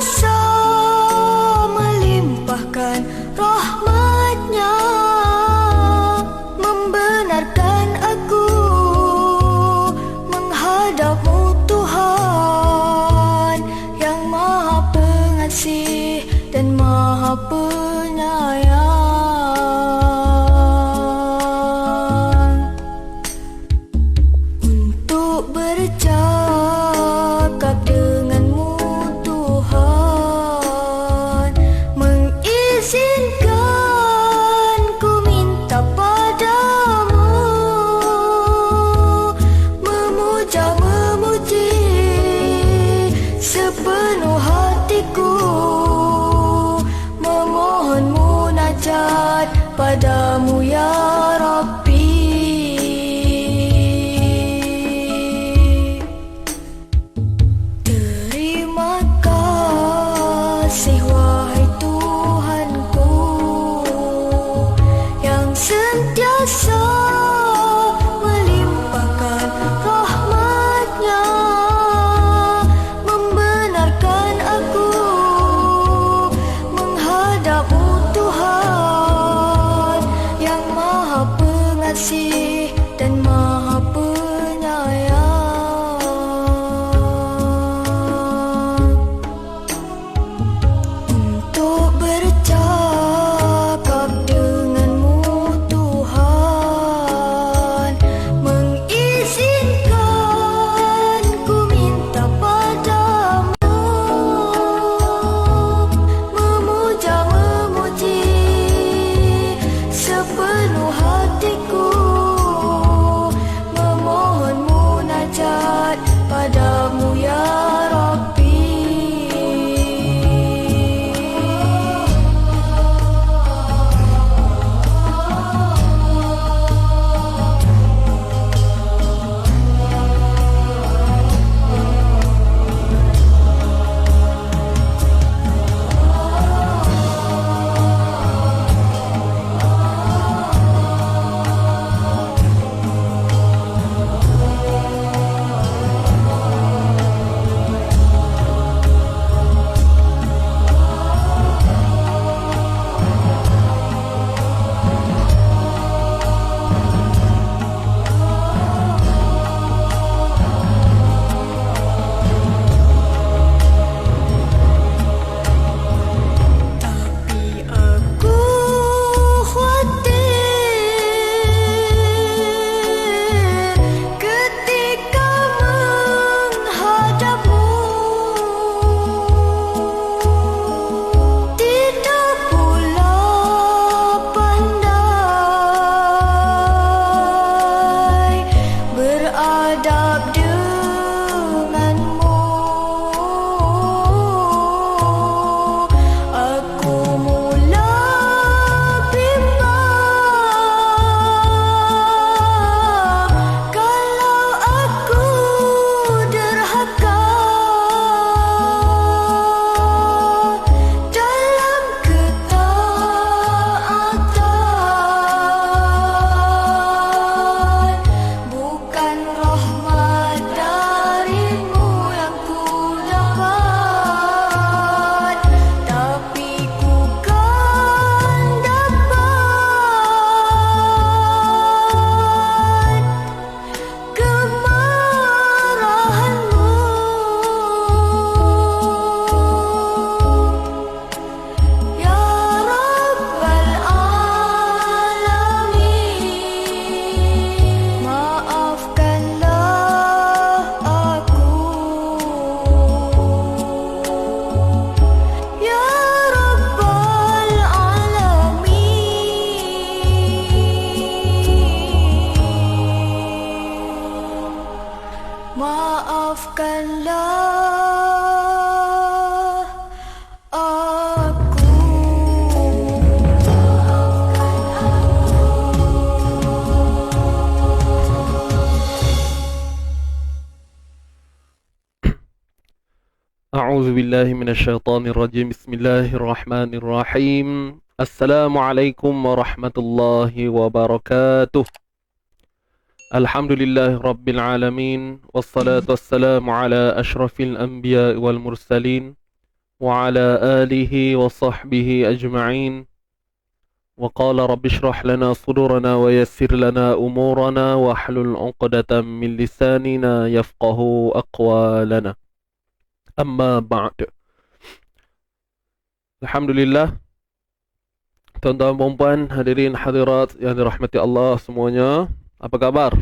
sentiasa melimpahkan rahmat-Nya, membenarkan aku menghadap-Mu Tuhan yang Maha Pengasih dan Maha Penyayang, untuk bercakap dengan-Mu Tuhan, mengizinkan ku minta padamu, memuja memuji sepenuh hatiku, memohon munajat padamu ya Rabbi. Terima kasih wahai Tuhanku yang sentiasa melimpahkan rahmat-Nya, membenarkan aku menghadap-Mu Tuhan yang Maha Pengasih dan Maha Penyayang, untuk bercakap dengan-Mu Tuhan, mengizinkan ku minta padamu, memuja memuji sepenuh hatiku, memohon munajat padamu ya Rabbi. Tapi aku khawatir ketika menghadap-Mu, tidak pula pandai beradab dengan-Mu. Aku mula bimbang kalau aku derhaka dalam ketaatan, bukan rahmat dari-Mu yang ku dapat, tapi ku kan dapat kemarahan-Mu ya Rabbal Alamin. Maafkanlah aku ya Rabbal Alamin. Maafkanlah aku. أعوذ بالله من الشيطان الرجيم. بسم الله الرحمن الرحيم. السلام عليكم ورحمة الله وبركاته. Alhamdulillah Rabbil Alamin. Wassalatu wassalamu ala ashrafil anbiya wal mursalin وعلى آله وصحبه أجمعين. وقال رب اشرح لنا صدورنا ويسر لنا أمورنا واحلل عقدة من لساننا يفقه أقوالنا. أما بعد. Alhamdulillah, tuan-tuan dan puan, hadirin hadirat yang dirahmati Allah semuanya. Apa khabar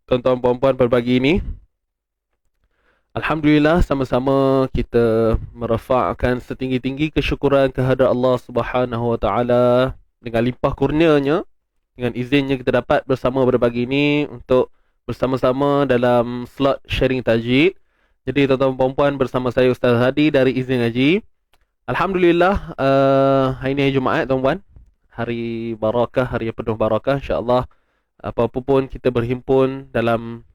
tuan-tuan dan puan pada pagi ini? Alhamdulillah, sama-sama kita merafakkan setinggi-tinggi kesyukuran kehadrat Allah Subhanahu wa taala dengan limpah kurnianya, dengan izinnya kita dapat bersama pada pagi ini untuk bersama-sama dalam slot sharing tajwid. Jadi tuan-tuan dan puan, bersama saya Ustaz Hadi dari Izin Ngaji. Alhamdulillah, hari ini hari Jumaat tuan-puan, hari barakah, hari yang penuh barakah, insya-Allah. Apa-apa pun kita berhimpun dalam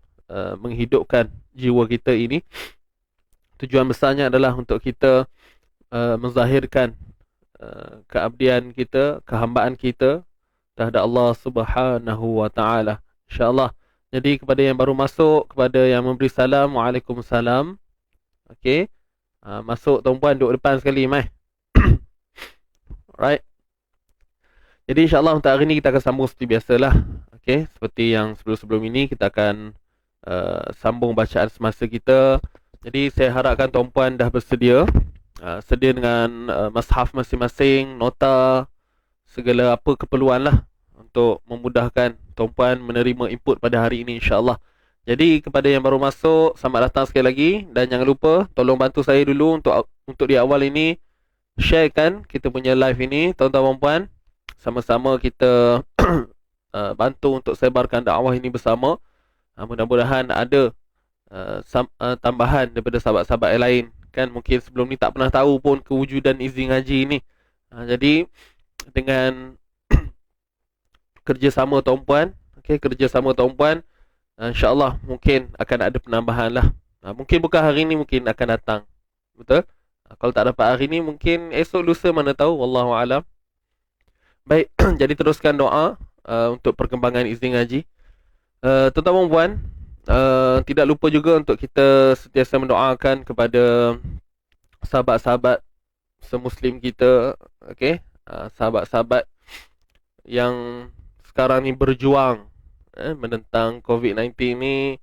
menghidupkan jiwa kita ini. Tujuan besarnya adalah untuk kita menzahirkan keabdian kita, kehambaan kita terhadap Allah Subhanahu wa taala, insya-Allah. Jadi kepada yang baru masuk, kepada yang memberi salam, waalaikumsalam. Okey. Masuk tuan-puan, duduk depan sekali, mai. Right. Jadi insya-Allah untuk hari ini kita akan sambung seperti biasalah. Okey, seperti yang sebelum-sebelum ini kita akan sambung bacaan semasa kita. Jadi saya harapkan tuan-puan dah bersedia, sedia dengan mushaf masing-masing, nota, segala apa keperluan lah untuk memudahkan tuan-puan menerima input pada hari ini, insya-Allah. Jadi kepada yang baru masuk, selamat datang sekali lagi, dan jangan lupa tolong bantu saya dulu untuk di awal ini sharekan kita punya live ini, tuan-tuan dan puan. Sama-sama kita bantu untuk sebarkan dakwah ini bersama. Mudah-mudahan ada tambahan daripada sahabat-sahabat yang lain, kan mungkin sebelum ni tak pernah tahu pun kewujudan Izin Ngaji ini. Jadi dengan kerjasama tuan-puan, kerjasama tuan-puan, insya-Allah mungkin akan ada penambahan lah. Mungkin bukan hari ni, mungkin akan datang. Betul? Kalau tak dapat hari ni, mungkin esok lusa, mana tahu, wallahu alam. Baik, jadi teruskan doa untuk perkembangan Izin Ngaji. Tuan-tuan dan puan, tidak lupa juga untuk kita sentiasa mendoakan kepada sahabat-sahabat semuslim kita, sahabat-sahabat yang sekarang ni berjuang menentang COVID-19 ni,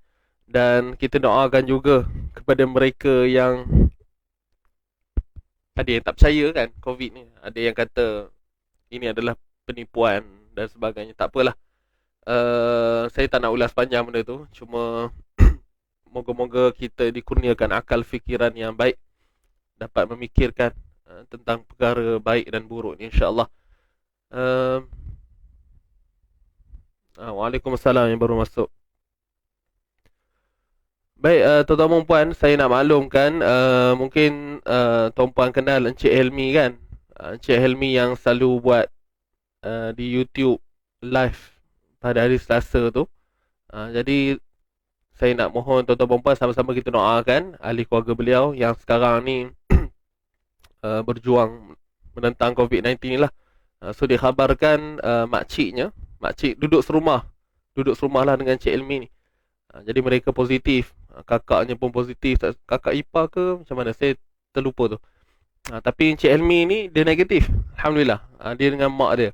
dan kita doakan juga kepada mereka yang ada yang tak percaya kan COVID ni, ada yang kata ini adalah penipuan dan sebagainya. Tak apalah, saya tak nak ulas panjang benda tu. Cuma moga-moga kita dikurniakan akal fikiran yang baik, dapat memikirkan tentang perkara baik dan buruk ni, insya-Allah. Waalaikumsalam yang baru masuk. Baik, tuan-tuan dan puan, saya nak maklumkan, mungkin tuan-puan kenal Encik Helmi kan? Encik Helmi yang selalu buat di YouTube live pada hari Selasa tu. Jadi saya nak mohon tuan-tuan dan puan, sama-sama kita doakan ahli keluarga beliau yang sekarang ni berjuang menentang COVID-19 lah. So dikhabarkan makcik duduk serumah lah dengan Encik Helmi ni. Jadi mereka positif, kakaknya pun positif, kakak ipar ke macam mana saya terlupa tu. Tapi Encik Helmi ni dia negatif, alhamdulillah. Dia dengan mak dia,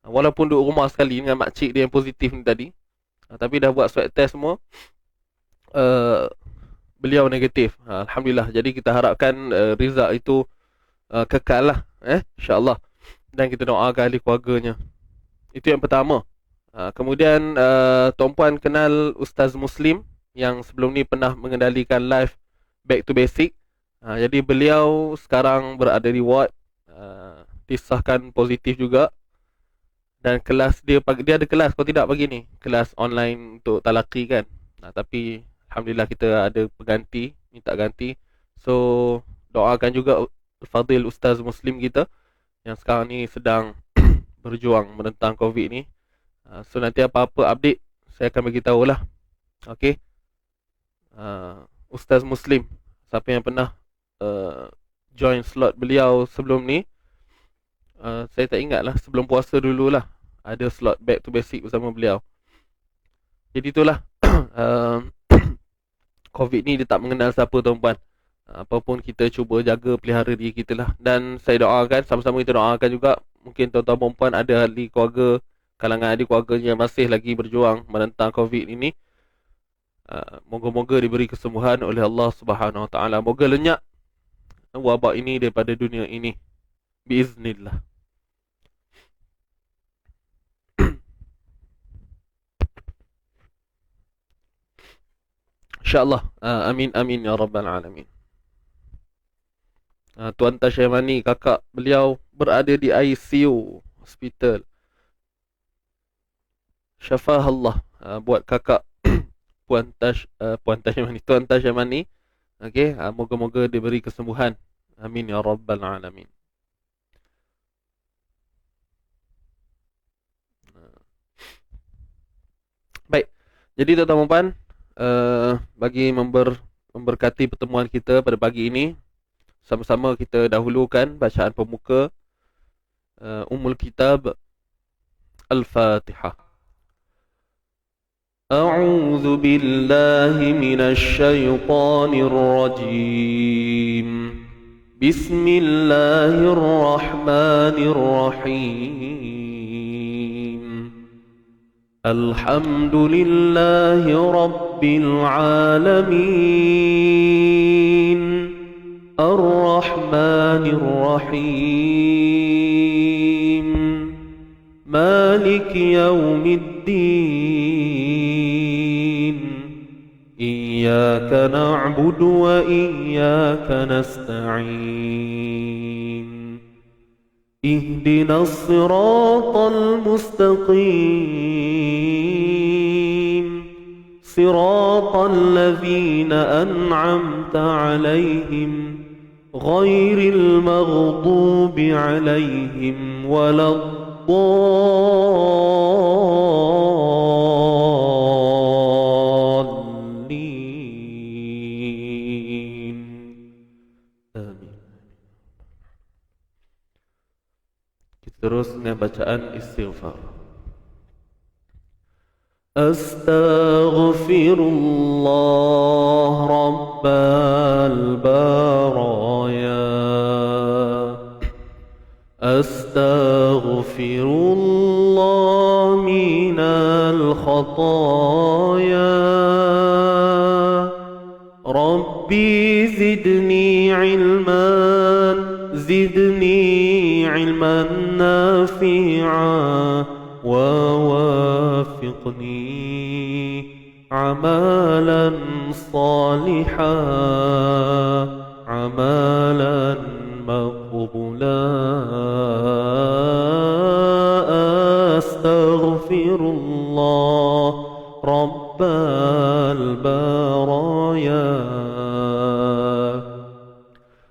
walaupun duduk rumah sekali dengan makcik dia yang positif ni tadi, tapi dah buat swab test semua, beliau negatif, alhamdulillah. Jadi kita harapkan result itu kekal lah, insya-Allah. Dan kita doakan ahli keluarganya. Itu yang pertama. Kemudian tuan-puan kenal Ustaz Muslim yang sebelum ni pernah mengendalikan live Back to Basic. Jadi beliau sekarang berada di ward, disahkan positif juga. Dan kelas dia ada kelas, kalau tidak pagi ni kelas online untuk talaqi kan. Tapi alhamdulillah kita ada pengganti, minta ganti. So doakan juga Fadil Ustaz Muslim kita yang sekarang ni sedang berjuang menentang COVID ni. So nanti apa-apa update saya akan bagi tahulah. Okey. Ustaz Muslim, siapa yang pernah join slot beliau sebelum ni, saya tak ingat lah, sebelum puasa dululah ada slot Back to Basic bersama beliau. Jadi itulah COVID ni dia tak mengenal siapa tuan-puan. Apapun kita cuba jaga pelihara diri kita lah. Dan saya doakan, sama-sama kita doakan juga, mungkin tuan-tuan perempuan ada ahli keluarga, kalangan ahli keluarga yang masih lagi berjuang menentang COVID ini. Moga-moga diberi kesembuhan oleh Allah Subhanahu Wa Taala. Moga lenyap wabak ini daripada dunia ini, biiznillah. InsyaAllah. Amin amin ya rabbal alamin. Tuan Tashamani, kakak beliau berada di ICU hospital. Syafahullah. Buat kakak Puan Tashamani, Tuan Tashamani, okey, moga-moga diberi kesembuhan. Amin ya rabbal alamin. Baik. Jadi tuan-tuan puan, bagi memberkati pertemuan kita pada pagi ini, sama-sama kita dahulukan bacaan pemuka Ummul Kitab Al-Fatihah. A'udzu billahi minasy syaithanir rajim. Bismillahirrahmanirrahim. Alhamdulillahi rabbil alamin. Ar-Rahmanir Rahim. Malik yaumiddin. Iyyaka na'budu wa iyyaka nasta'in. Ihdinas siratal mustaqim. Siratal ladzina an'amta 'alaihim ghairil maghdubi 'alaihim waladdallin. Amin. Kita terus dengan bacaan istighfar. Astaghfirullah Rabbal Baraya. Astaghfirullah minal khataya. Rabbi zidni ilman, zidni ilman nafi'a. ووافقني عملا صالحا عملا مقبولا. أستغفر الله رب البرايا.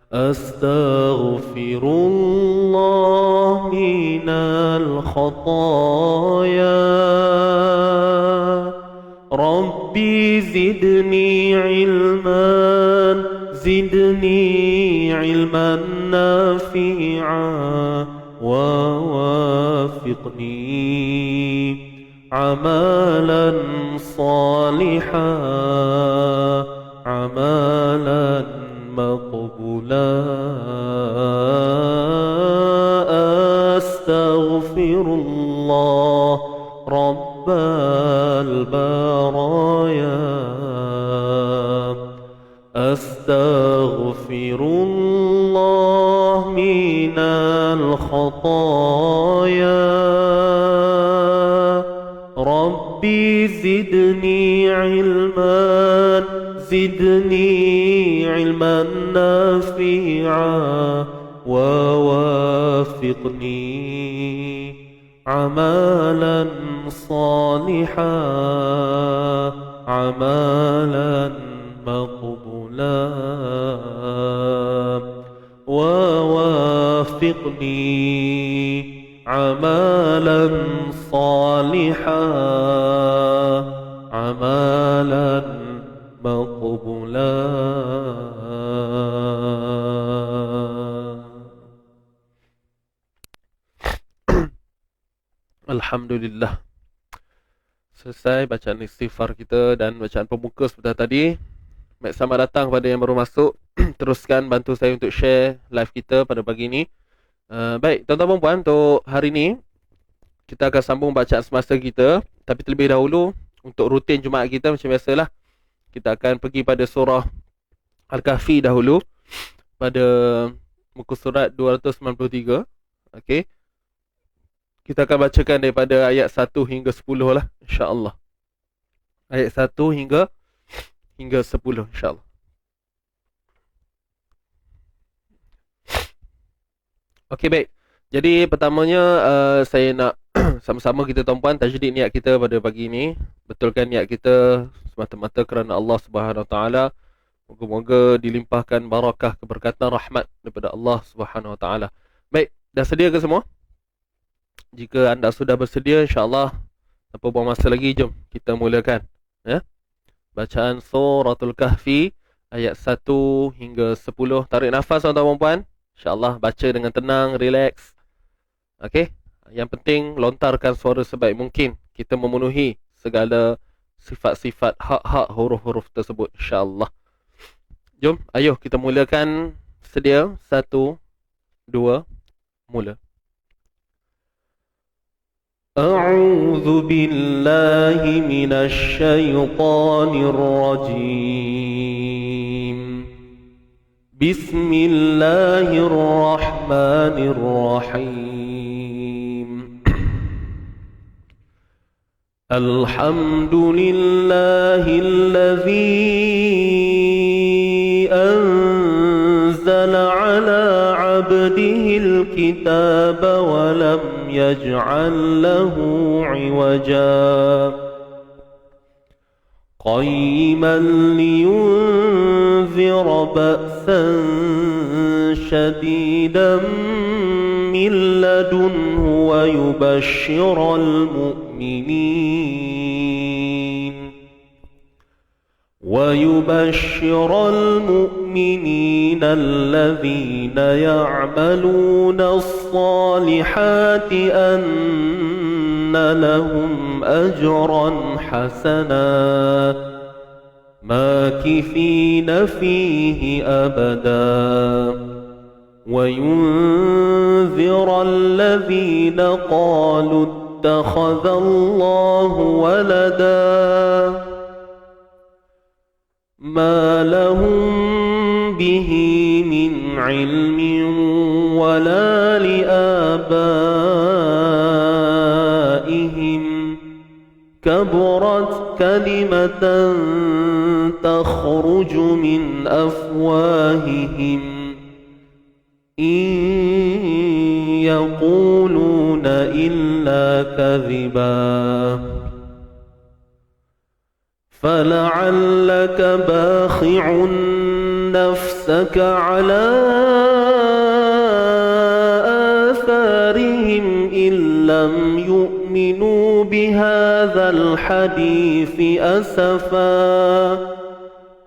أستغفر الله من الخطايا. ربي زدني علما، زدني علما نافعا ووافقني عملا صالحا عملا مقبولا. أستغفر الله رب البرايا. أستغفر الله من الخطايا. ربي زدني علما، زدني علما نافعا ووافقني عملا صالحا عملا مقبولا. ووافقني عملا صالحا عملا مقبولا. Alhamdulillah. Selesai bacaan istighfar kita dan bacaan pembuka sebentar tadi. Baik, selamat datang kepada yang baru masuk. Teruskan bantu saya untuk share live kita pada pagi ini. Baik, tuan-tuan dan puan, untuk hari ini kita akan sambung bacaan semasa kita. Tapi terlebih dahulu, untuk rutin Jumaat kita macam biasalah, kita akan pergi pada surah Al-Kahfi dahulu, pada muka surat 293. Okey. Kita akan bacakan daripada ayat 1 hingga 10 lah, insya-Allah. Ayat 1 hingga 10, insya-Allah. Okey, baik. Jadi pertamanya saya nak sama-sama kita tuan-puan tajdid niat kita pada pagi ini. Betulkan niat kita semata-mata kerana Allah Subhanahu Wa Taala. Moga-moga dilimpahkan barakah, keberkatan, rahmat daripada Allah Subhanahu Wa Taala. Baik, dah sedia ke semua? Jika anda sudah bersedia, insya-Allah tanpa buang masa lagi, jom kita mulakan ya. Bacaan suratul Kahfi ayat 1 hingga 10. Tarik nafas tuan-tuan dan puan. InsyaAllah baca dengan tenang, relax. Okey. Yang penting lontarkan suara sebaik mungkin. Kita memenuhi segala sifat-sifat hak-hak huruf-huruf tersebut, insyaAllah. Jom, ayo kita mulakan. Sedia? 1, 2, mula. A'udzu billahi minasy syaithanir rajim. Bismillahirrahmanirrahim. Alhamdulillahilladzi anzala ala 'abdihil kitaba wa lam yaj'al lahu 'iwaja قيما لينذر بأسا شديدا من لدنه ويبشر المؤمنين الذين يعملون الصالحات أن لهم أجرا حسنا ماكثين فيه أبدا وينذر الذين قالوا اتخذ الله ولدا ما لهم به من علم ولا لآبائهم كبرت كلمة تخرج من أفواههم إن يقولون إلا كذبا فلعلك باخع نفسك على آثارهم إن لم يؤمنوا بهذا الحديث أسفا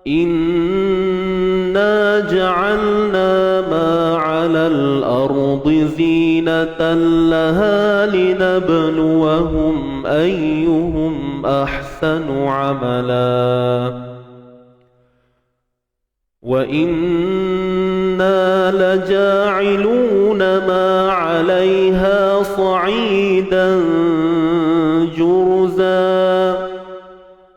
إنا جعلنا ما على الأرض زينة لها لنبلوهم أيهم أحسن عملا وإنا لجاعلون ما عليها صعيدا جرزا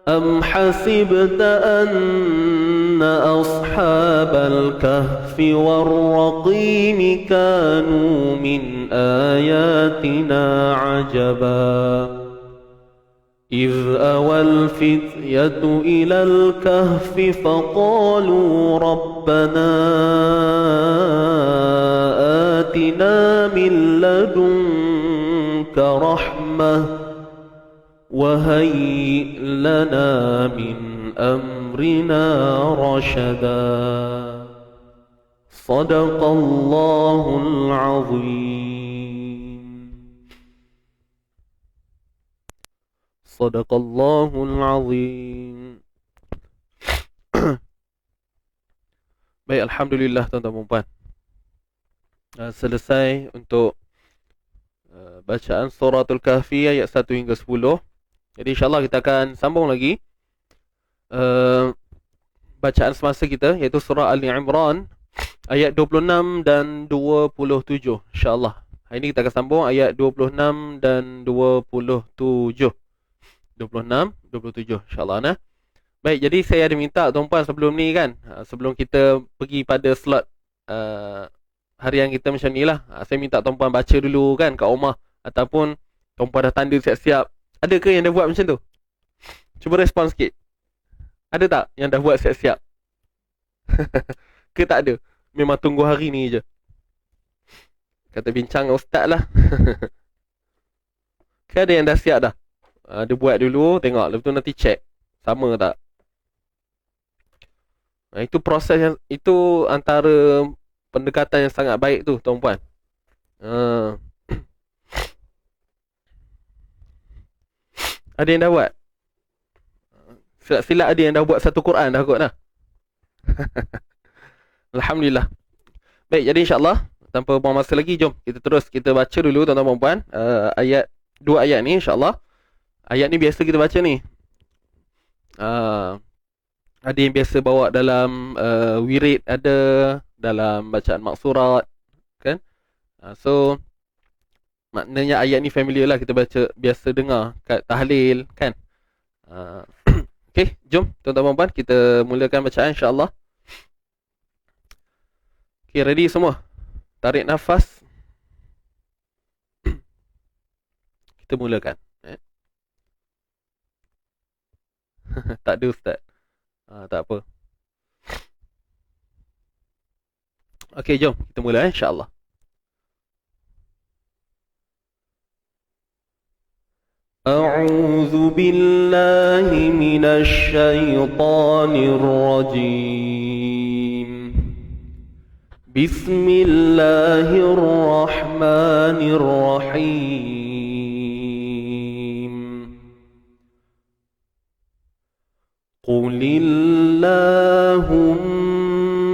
أم حسبت أن أصحاب الكهف والرقيم كانوا من آياتنا عجبا إذ أوى الفتية إلى الكهف فقالوا ربنا آتنا من لدنك رحمة وهيئ لنا من أمرنا رشدا صدق الله العظيم صدق الله العظيم. Baik, alhamdulillah tuan-tuan dan puan. Selesai untuk bacaan suratul Kahfi ayat 1 hingga 10. Jadi insya-Allah kita akan sambung lagi bacaan semasa kita, iaitu surah Ali Imran ayat 26 dan 27, insya-Allah. Hari ini kita akan sambung ayat 26 dan 27. 26, 27, insya-Allah nah. Baik, jadi saya ada minta tuan-puan sebelum ni kan, sebelum kita pergi pada slot harian kita macam ni lah, saya minta tuan-puan baca dulu kan kat rumah, ataupun tuan-puan dah tanda siap-siap. Ada ke yang dah buat macam tu? Cuba respon sikit. Ada tak yang dah buat siap-siap? Ke tak ada? Memang tunggu hari ni je. Kata bincang dengan ustaz lah. Ke ada yang dah siap dah? Dia buat dulu, tengok, lepas tu nanti check sama tak. Itu proses yang, itu antara pendekatan yang sangat baik tu tuan-puan. Ada yang dah buat? Silap-silap ada yang dah buat satu Quran dah kot dah. Alhamdulillah. Baik, jadi insya-Allah tanpa buang masa lagi, jom kita terus kita baca dulu tuan-tuan dan puan, ayat, dua ayat ni insya-Allah. Ayat ni biasa kita baca ni. Ada yang biasa bawa dalam wirid, ada dalam bacaan maksurat kan. So maknanya ayat ni familiar lah, kita baca biasa dengar kat tahlil kan. Okey, jom tuan-tuan dan puan kita mulakan bacaan insya-Allah. Okey, ready semua? Tarik nafas. Kita mulakan. Tak ada ustaz. Tak apa. Okey, jom kita mula insya-Allah. A'udzu billahi minasy syaithanir rajim. Bismillahirrahmanirrahim. قل اللهم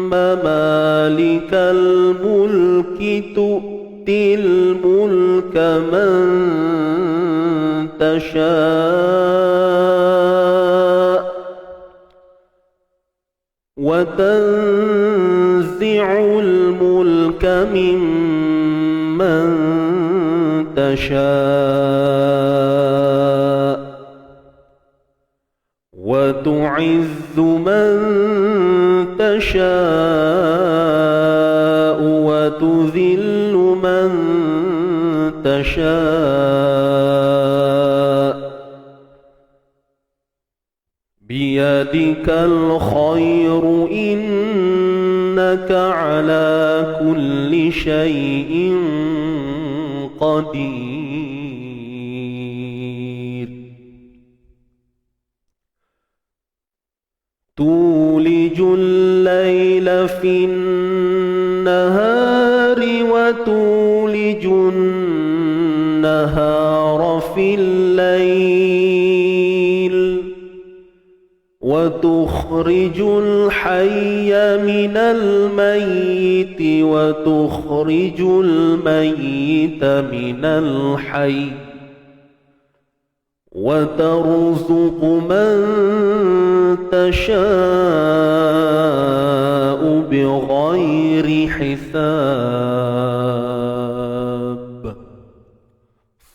مالك الملك تؤتي الملك من تشاء وتنزع الملك ممن تشاء وتعز من تشاء وتذل من تشاء بيدك الخير إنك على كل شيء قدير تولج الليل في النهار وتولج النهار في الليل وتخرج الحي من الميت وتخرج الميت من الحي وترزق من تشاء بغير حساب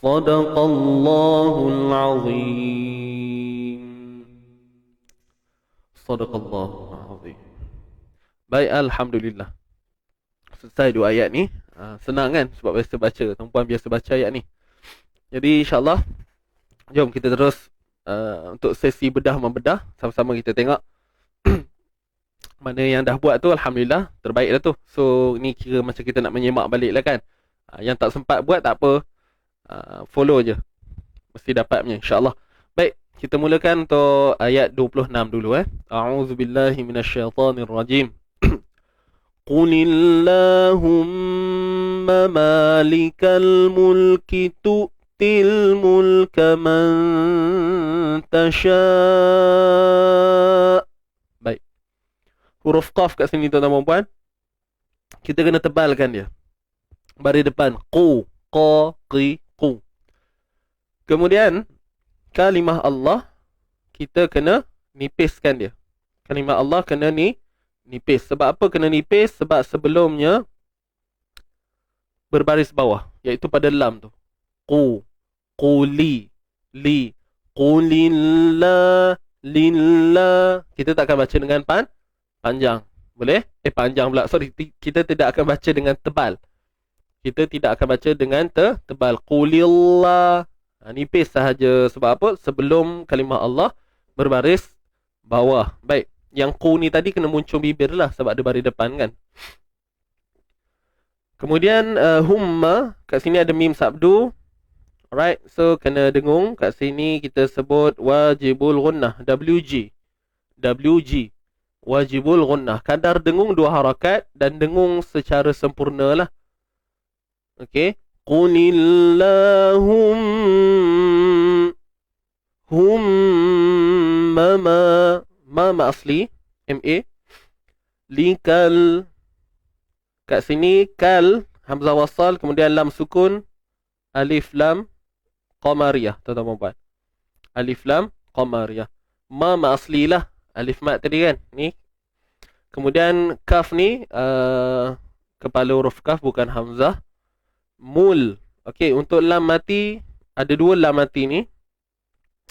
صدق الله العظيم. صدق الله العظيم. Baik, alhamdulillah. Selesai dua ayat ni. Senang kan sebab biasa baca, tuan-puan biasa baca ayat ni. Jadi insya-Allah jom kita terus untuk sesi bedah membedah, sama-sama kita tengok mana yang dah buat tu alhamdulillah terbaik dah tu. So ni kira macam kita nak menyemak balik lah kan. Yang tak sempat buat tak apa, follow je, mesti dapat punya insya-Allah. Baik, kita mulakan untuk ayat 26 dulu A'udzubillahi minasyaitonirrajim. Qulillahumma malikal mulki tu'til mulka man tasha'. Baik, huruf qaf kat sini tuan-tuan dan puan, kita kena tebalkan dia. Baris depan qu, qa, qi, qu. Kemudian kalimah Allah kita kena nipiskan dia. Kalimat Allah kena nipis. Sebab apa kena nipis? Sebab sebelumnya berbaris bawah, iaitu pada lam tu. Quli, li, qulillah, lillah. Kita tak akan baca dengan panjang. Boleh? Panjang pula. Sorry, kita tidak akan baca dengan tebal. Kita tidak akan baca dengan tebal. Qulillah. Nipis sahaja. Sebab apa? Sebelum kalimah Allah berbaris bawah. Baik. Yang qu ni tadi kena muncul bibir lah, sebab ada baris depan kan. Kemudian humma, kat sini ada mim sabdu. Alright, so kena dengung. Kat sini kita sebut wajibul gunnah, WG. Wajibul gunnah. Kadar dengung 2 harakat dan dengung secara sempurna lah. Okay. Qulillahum ma asli MA likal. Kat sini kal, hamzah wasal, kemudian lam sukun, alif lam qamariyah, tuan-tuan puan. Alif lam qamariyah. Ma asli lah, alif mat tadi kan. Ni. Kemudian kaf ni kepala huruf kaf, bukan hamzah. Mul. Okey, untuk lam mati ada 2 lam mati ni.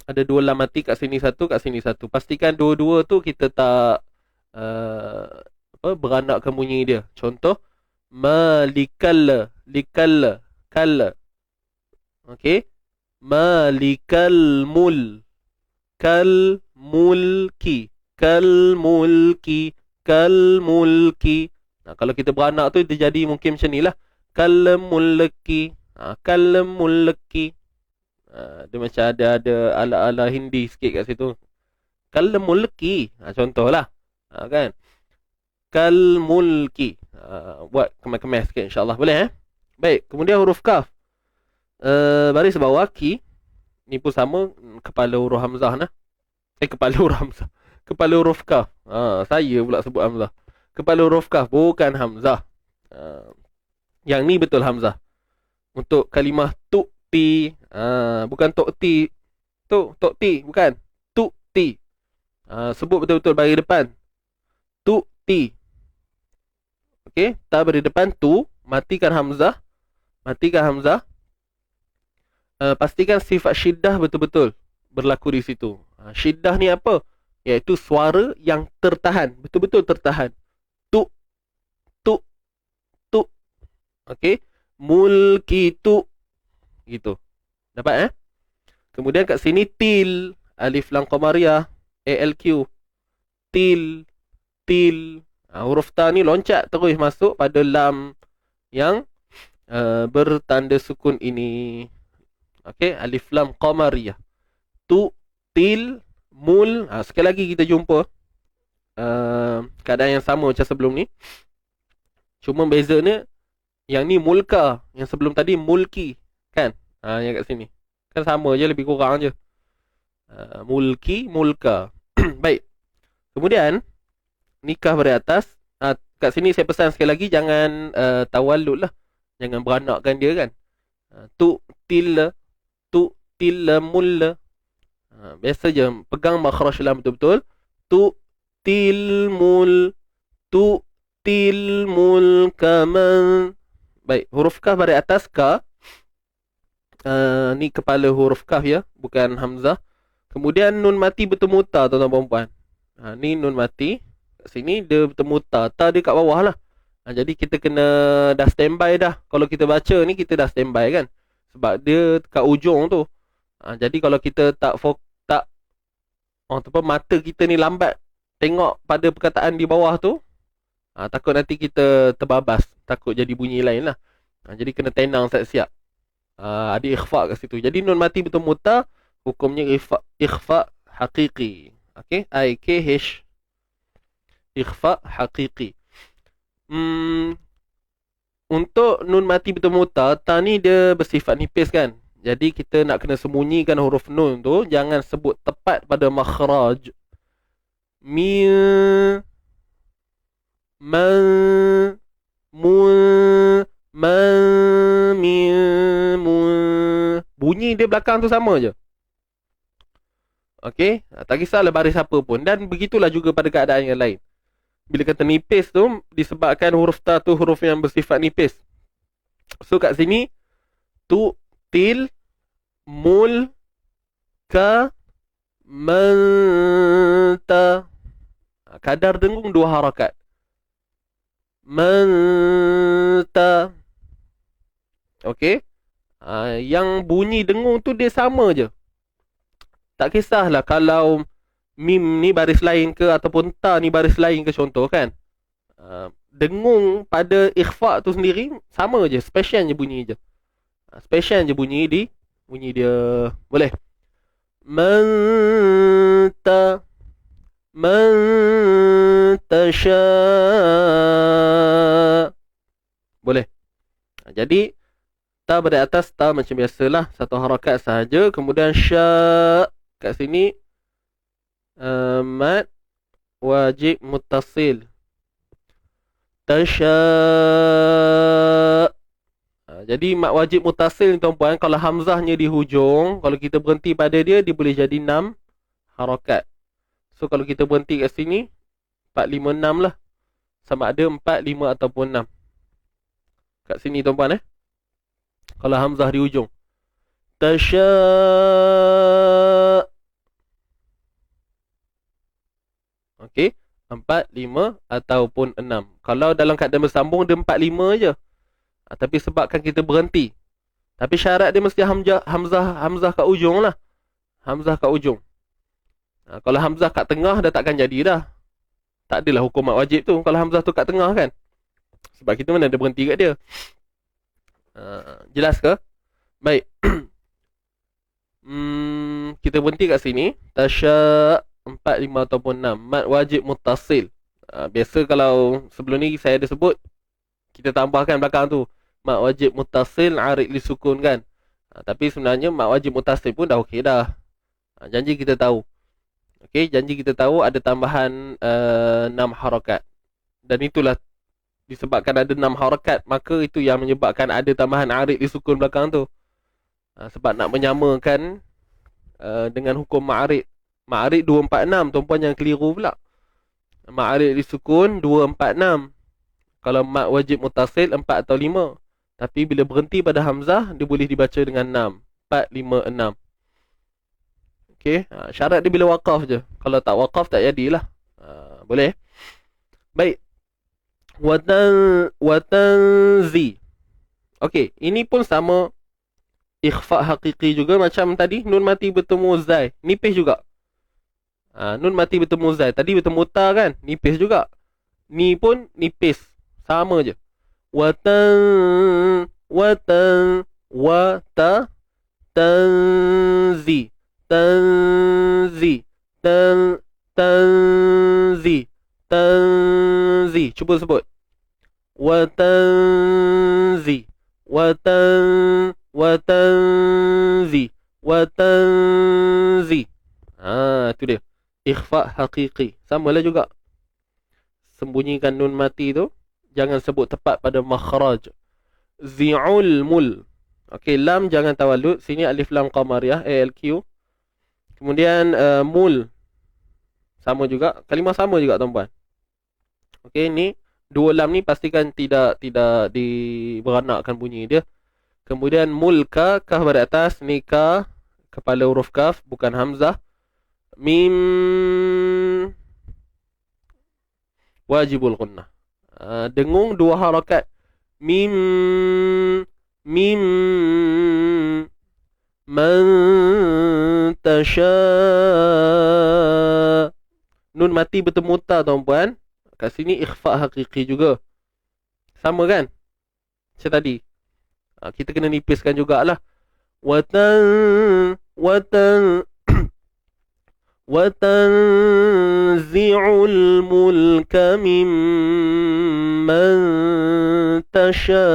Ada 2 lam mati, kat sini satu, kat sini satu. Pastikan dua-dua tu kita tak beranakkan bunyi dia. Contoh malikal, likal, kal. Okey. Malikal mul, kal mulki, kal mulki, kal mulki. Nah, kalau kita beranak tu dia jadi mungkin macam ni lah. Kal mulki, kal mulki. Dia macam ada ala-ala Hindi sikit kat situ. Kal mulki, contohlah. Kan? Kal mulki. Buat kemas-kemas sikit insyaAllah. Boleh Baik. Kemudian huruf kaf. Baris bawah ki. Ni pun sama. Kepala huruf hamzah nah. Kepala huruf hamzah. Kepala huruf kaf. Saya pula sebut hamzah. Kepala huruf kaf. Bukan hamzah. Yang ni betul hamzah. Untuk kalimah tu'ti. Bukan tu'ti. Tu'ti. Bukan. Tu'ti. Sebut betul-betul bagi depan. Tu'ti. Okey, ta beri depan tu, matikan hamzah. Pastikan sifat syiddah betul-betul berlaku di situ. Syiddah ni apa? Iaitu suara yang tertahan, betul-betul tertahan. Tu, tu, tu. Okey, mulki tu. Gitu. Dapat Kemudian kat sini til, alif lam qamariyah, ALQ. Til. Huruf ta ni loncat terus masuk pada lam yang bertanda sukun ini. Okey, alif lam qamariyah. Tu, til, mul. Sekali lagi kita jumpa keadaan yang sama macam sebelum ni. Cuma bezanya yang ni mulka, yang sebelum tadi mulki, kan? Yang kat sini. Kan sama je, lebih kurang je. Mulki, mulka. Baik. Kemudian nikah beri atas. Kat sini saya pesan sekali lagi, jangan tawallud lah. Jangan beranakkan dia kan. Tu til mul. Biasa je pegang makhraj lam betul-betul. Tu til mul kaman. Baik, huruf kaf beri atas ka. Ni kepala huruf kaf ya, bukan hamzah. Kemudian nun mati bertemu ta, tuan-tuan puan. Ni nun mati. Sini dia bertemu ta dia kat bawah lah. Jadi kita kena dah standby dah. Kalau kita baca ni kita dah standby kan. Sebab dia kat ujung tu. Jadi kalau kita mata kita ni lambat tengok pada perkataan di bawah tu, takut nanti kita terbabas. Takut jadi bunyi lain lah. Jadi kena tenang siap-siap. Ada ikhfa kat situ. Jadi nun mati bertemu ta, hukumnya ikhfa haqiqi. Okay, IKH. Ikhfa haqiqi. Untuk nun mati bertemu ta ni dia bersifat nipis kan. Jadi kita nak kena sembunyikan huruf nun tu, jangan sebut tepat pada makhraj. Min, man, mun, man, min, mun. Bunyi dia belakang tu sama je. Okey, tak kisahlah baris apa pun. Dan begitulah juga pada keadaan yang lain. Bila kata nipis tu, disebabkan huruf ta tu huruf yang bersifat nipis. So kat sini, tu, til, mul, ka, manta. Kadar dengung 2 harakat. Manta. Okey. Yang bunyi dengung tu dia sama je. Tak kisahlah kalau mim ni baris lain ke ataupun ta ni baris lain ke, contoh kan. Dengung pada ikhfa tu sendiri sama je, special je bunyi je. Special je bunyi dia. Boleh. Manta, mantasya. Boleh. Jadi ta pada atas, ta macam biasalah, satu harakat sahaja. Kemudian sya kat sini mad wajib muttasil. Tasya. Jadi mad wajib muttasil ni tuan-puan, kalau hamzahnya di hujung, kalau kita berhenti pada dia, dia boleh jadi 6 harakat. So kalau kita berhenti kat sini 4, 5, 6 lah. Sama ada 4, 5 ataupun 6. Kat sini tuan-puan kalau hamzah di hujung. Tasya. Okey, 4, 5 ataupun 6. Kalau dalam keadaan bersambung dia 4, 5 je. Tapi sebabkan kita berhenti. Tapi syarat dia mesti hamzah kat ujung lah. Hamzah kat ujung. Kalau hamzah kat tengah dah takkan jadi dah. Tak adalah hukum mat wajib tu kalau hamzah tu kat tengah kan. Sebab kita mana ada berhenti kat dia. Jelas ke? Baik. Kita berhenti kat sini. Tasya 4, 5 ataupun 6. Mat wajib muttasil. Biasa kalau sebelum ni saya ada sebut, kita tambahkan belakang tu mat wajib muttasil arid li sukun kan. Tapi sebenarnya mat wajib muttasil pun dah okey dah. Janji kita tahu. Okey, janji kita tahu ada tambahan 6 harakat. Dan itulah disebabkan ada 6 harakat, maka itu yang menyebabkan ada tambahan arid li sukun belakang tu. Sebab nak menyamakan dengan hukum ma'arid. Ma'arid 246, tuan-puan yang keliru pula. Ma'arid li sukun 246. Kalau mat wajib muttasil 4 atau 5. Tapi bila berhenti pada hamzah, dia boleh dibaca dengan 6. 4, 5, 6. Okey, syarat dia bila waqaf je. Kalau tak waqaf tak jadilah. Boleh. Baik. Watanzi. Okey, ini pun sama ikhfa hakiki juga macam tadi. Nun mati bertemu zai, nipis juga. Nun mati bertemu zai, tadi bertemu ta kan, nipis juga. Ni pun nipis, sama je. Tanzi. Cuba sebut. Watanzi. Itu dia. Ikhfa hakiki. Samalah juga. Sembunyikan nun mati tu. Jangan sebut tepat pada makhraj. Zi'ul mul. Okey, lam jangan tawallud. Sini alif lam qamariyah, ALQ. Kemudian mul. Sama juga. Kalimah sama juga tuan-puan. Okey, ni dua lam ni pastikan tidak diberanakkan bunyi dia. Kemudian mulka, kaf pada atas, ni ka, kepala huruf kaf, bukan hamzah. Mim wajibul gunnah. Dengung 2 harakat. Mim man tasha. Nun mati bertemu ta tuan-puan. Kat sini ikhfa hakiki juga. Sama kan? Macam tadi. Kita kena nipiskan jugalah. Watanzi'ul mulka mimman tasha.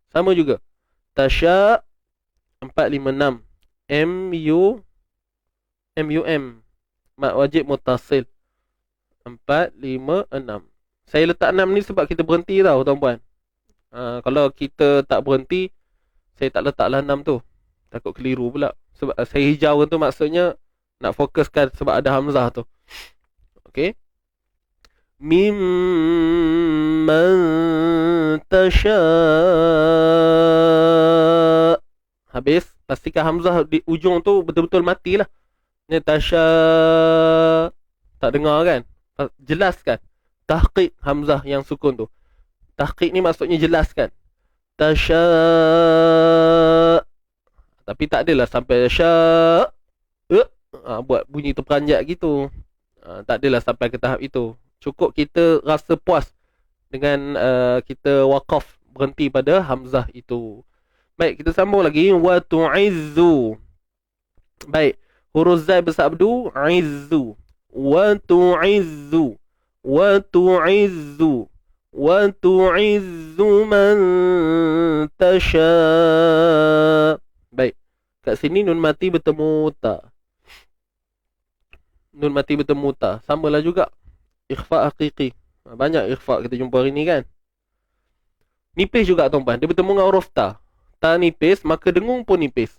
Sama juga. Tasha 456. MUM. Mat wajib muttasil 4, 5, 6. Saya letak 6 ni sebab kita berhenti tau tuan-puan. Kalau kita tak berhenti, saya tak letaklah 6 tu. Takut keliru pula. Sebab saya hijau tu maksudnya nak fokuskan sebab ada hamzah tu. Okey. Mimman tasha. Habis, pastikan hamzah di ujung tu betul-betul matilah. Ni tasha. Tak dengar kan? Jelaskan. Tahqiq hamzah yang sukun tu. Tahqiq ni maksudnya jelaskan. Tasha. Tapi tak adalah sampai sya. Buat bunyi terperanjat gitu. Tak adalah sampai ke tahap itu. Cukup kita rasa puas dengan kita waqaf berhenti pada hamzah itu. Baik, kita sambung lagi. Wa tu'izzu. Baik, huruf zai bersabdu izzu. Wa tu'izzu. Wa tu'izzu. Wa tu'izzu man tasha. Baik, kat sini nun mati bertemu ta. Nun mati bertemu ta. Samalah juga. Ikhfa haqiqi. Banyak ikhfa kita jumpa hari ni kan. Nipis juga tuan-tuan. Dia bertemu dengan huruf ta. Ta nipis, maka dengung pun nipis.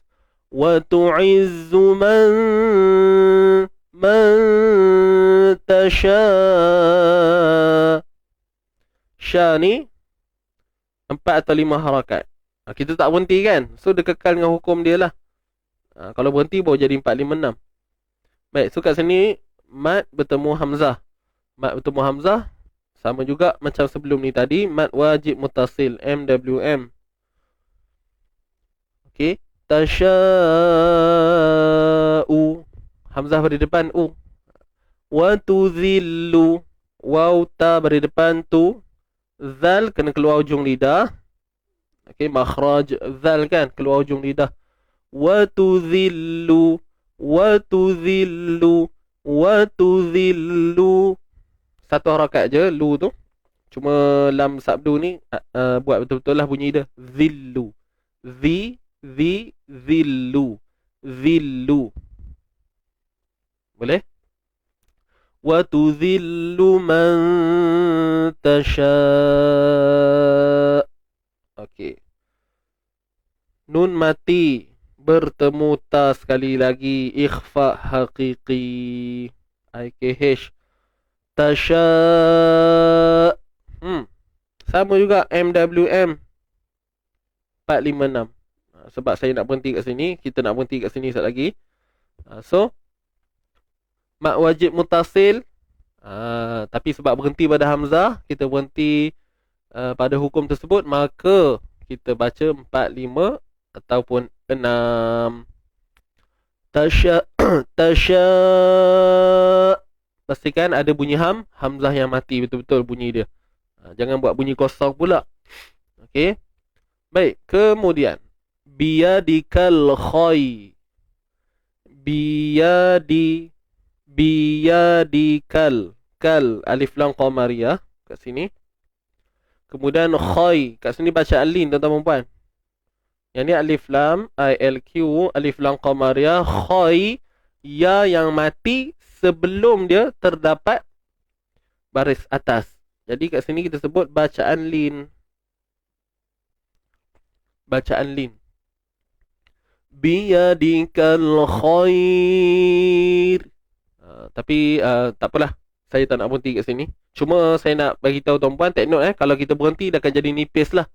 Wa tu'izzu man tasha. Sya ni 4 atau 5 harakat. Kita tak berhenti kan. So dia kekal dengan hukum dia lah. Kalau berhenti baru jadi 4, 5, 6. Baik, so kat sini mat bertemu hamzah. Mat bertemu hamzah sama juga macam sebelum ni tadi. Mat wajib mutasil, MWM. Okey, tasha'u, hamzah beri depan u. Wa tuzillu, waw ta beri depan tu. Zal kena keluar ujung lidah. Okey, makhraj zal kan keluar ujung lidah. Wa tuzillu, wa tuzillu, wa tuzillu. Satu harakat je lu tu. Cuma lam sabdu ni buat betul-betul lah bunyi dia. Zillu. Zillu. Zillu. Boleh? Wa tuzillu man tasha. Okey. Nun mati bertemu ta sekali lagi. Ikhfa haqiqi. IKH. Tasha. Sama juga MWM 456. Sebab saya nak berhenti kat sini, kita nak berhenti kat sini sekejap lagi. So mat wajib mutasil. Tapi sebab berhenti pada hamzah, kita berhenti pada hukum tersebut, maka kita baca 4, 5 ataupun 6. Tasha. Tasha. Pastikan ada bunyi hamzah yang mati betul-betul bunyi dia. Jangan buat bunyi kosong pula. Okey. Baik, kemudian biyadikal khay. Biyadikal. Kal alif lam qamariyah kat sini. Kemudian khay, kat sini baca alin tuan-tuan puan. Yang ni alif lam ILQ alif lam qamariyah khay, ya yang mati sebelum dia terdapat baris atas. Jadi kat sini kita sebut bacaan lin. Bacaan lin. Biyadikal khair. Tapi tak apalah. Saya tak nak berhenti kat sini. Cuma saya nak bagi tahu tuan-puan, take note kalau kita berhenti dah akan jadi nipis lah.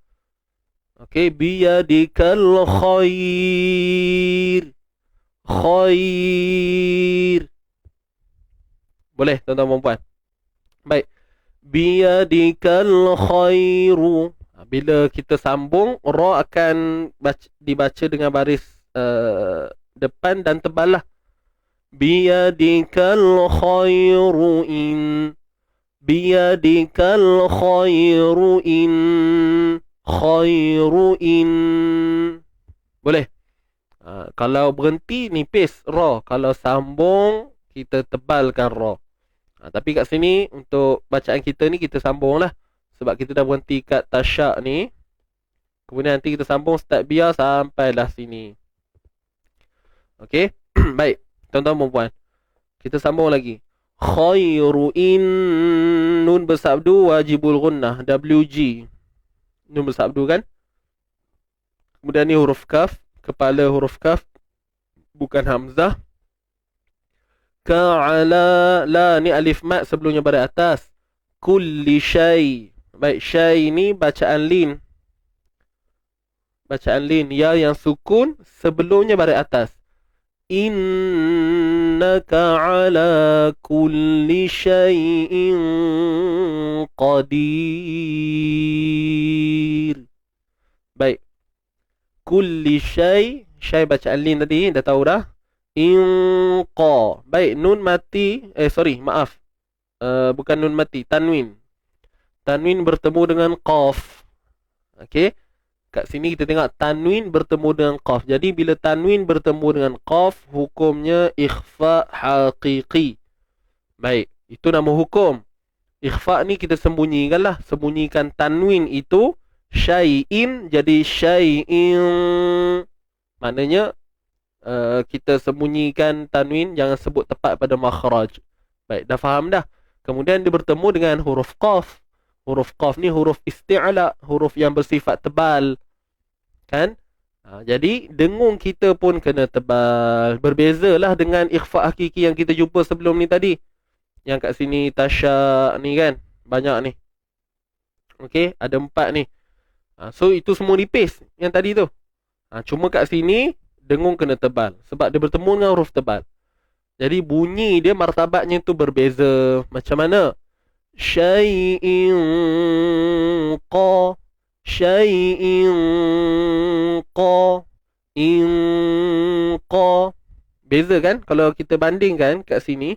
Okey, biyadikal khair. Khair. Boleh tuan-tuan dan puan. Baik. Biyadikal khairu. Bila kita sambung, ra akan dibaca dengan baris depan dan tebal lah. Biyadikal khairu in. Biyadikal khairu in. Khairu in. Boleh? Kalau berhenti nipis ra. Kalau sambung kita tebalkan ra. Tapi kat sini untuk bacaan kita ni kita sambung lah. Sebab kita dah berhenti kat tasyak ni. Kemudian nanti kita sambung start biar sampailah sini. Okey. Baik. Tuan-tuan dan puan. Kita sambung lagi. Khairu in. Nun bersabdu wajibul gunnah. WG. Nun bersabdu kan. Kemudian ni huruf kaf. kepala huruf kaf, bukan hamzah. Ka'ala, la ni alif mat sebelumnya baris atas. Kulli syai. Baik, syai ni bacaan lin. Bacaan lin. Ya yang sukun sebelumnya baris atas. Innaka ala kulli syai'in qadir. Baik. Kulli syai. Syai bacaan lin tadi. Dah tahu dah. Inqa. Baik, nun mati. Maaf. Bukan nun mati. Tanwin. Tanwin bertemu dengan qaf. Okey. Kat sini kita tengok tanwin bertemu dengan qaf. Jadi bila tanwin bertemu dengan qaf, hukumnya ikhfa haqiqi. Baik, itu nama hukum. Ikhfa ni kita sembunyikan lah. Sembunyikan tanwin itu syai'in jadi syai'in. Maknanya kita sembunyikan tanwin, jangan sebut tepat pada makhraj. Baik, dah faham dah. Kemudian dia bertemu dengan huruf qaf. Huruf qaf ni huruf isti'la, huruf yang bersifat tebal. Kan? Jadi dengung kita pun kena tebal. Berbezalah dengan ikhfa hakiki yang kita jumpa sebelum ni tadi. Yang kat sini tasya ni kan, banyak ni. Okey, ada 4 ni. So itu semua nipis yang tadi tu. Cuma kat sini dengung kena tebal sebab dia bertemu dengan huruf tebal. Jadi bunyi dia, martabatnya tu berbeza. Macam mana? Syai'in qa, syai'in qa, in qa. Beza kan? Kalau kita bandingkan kat sini.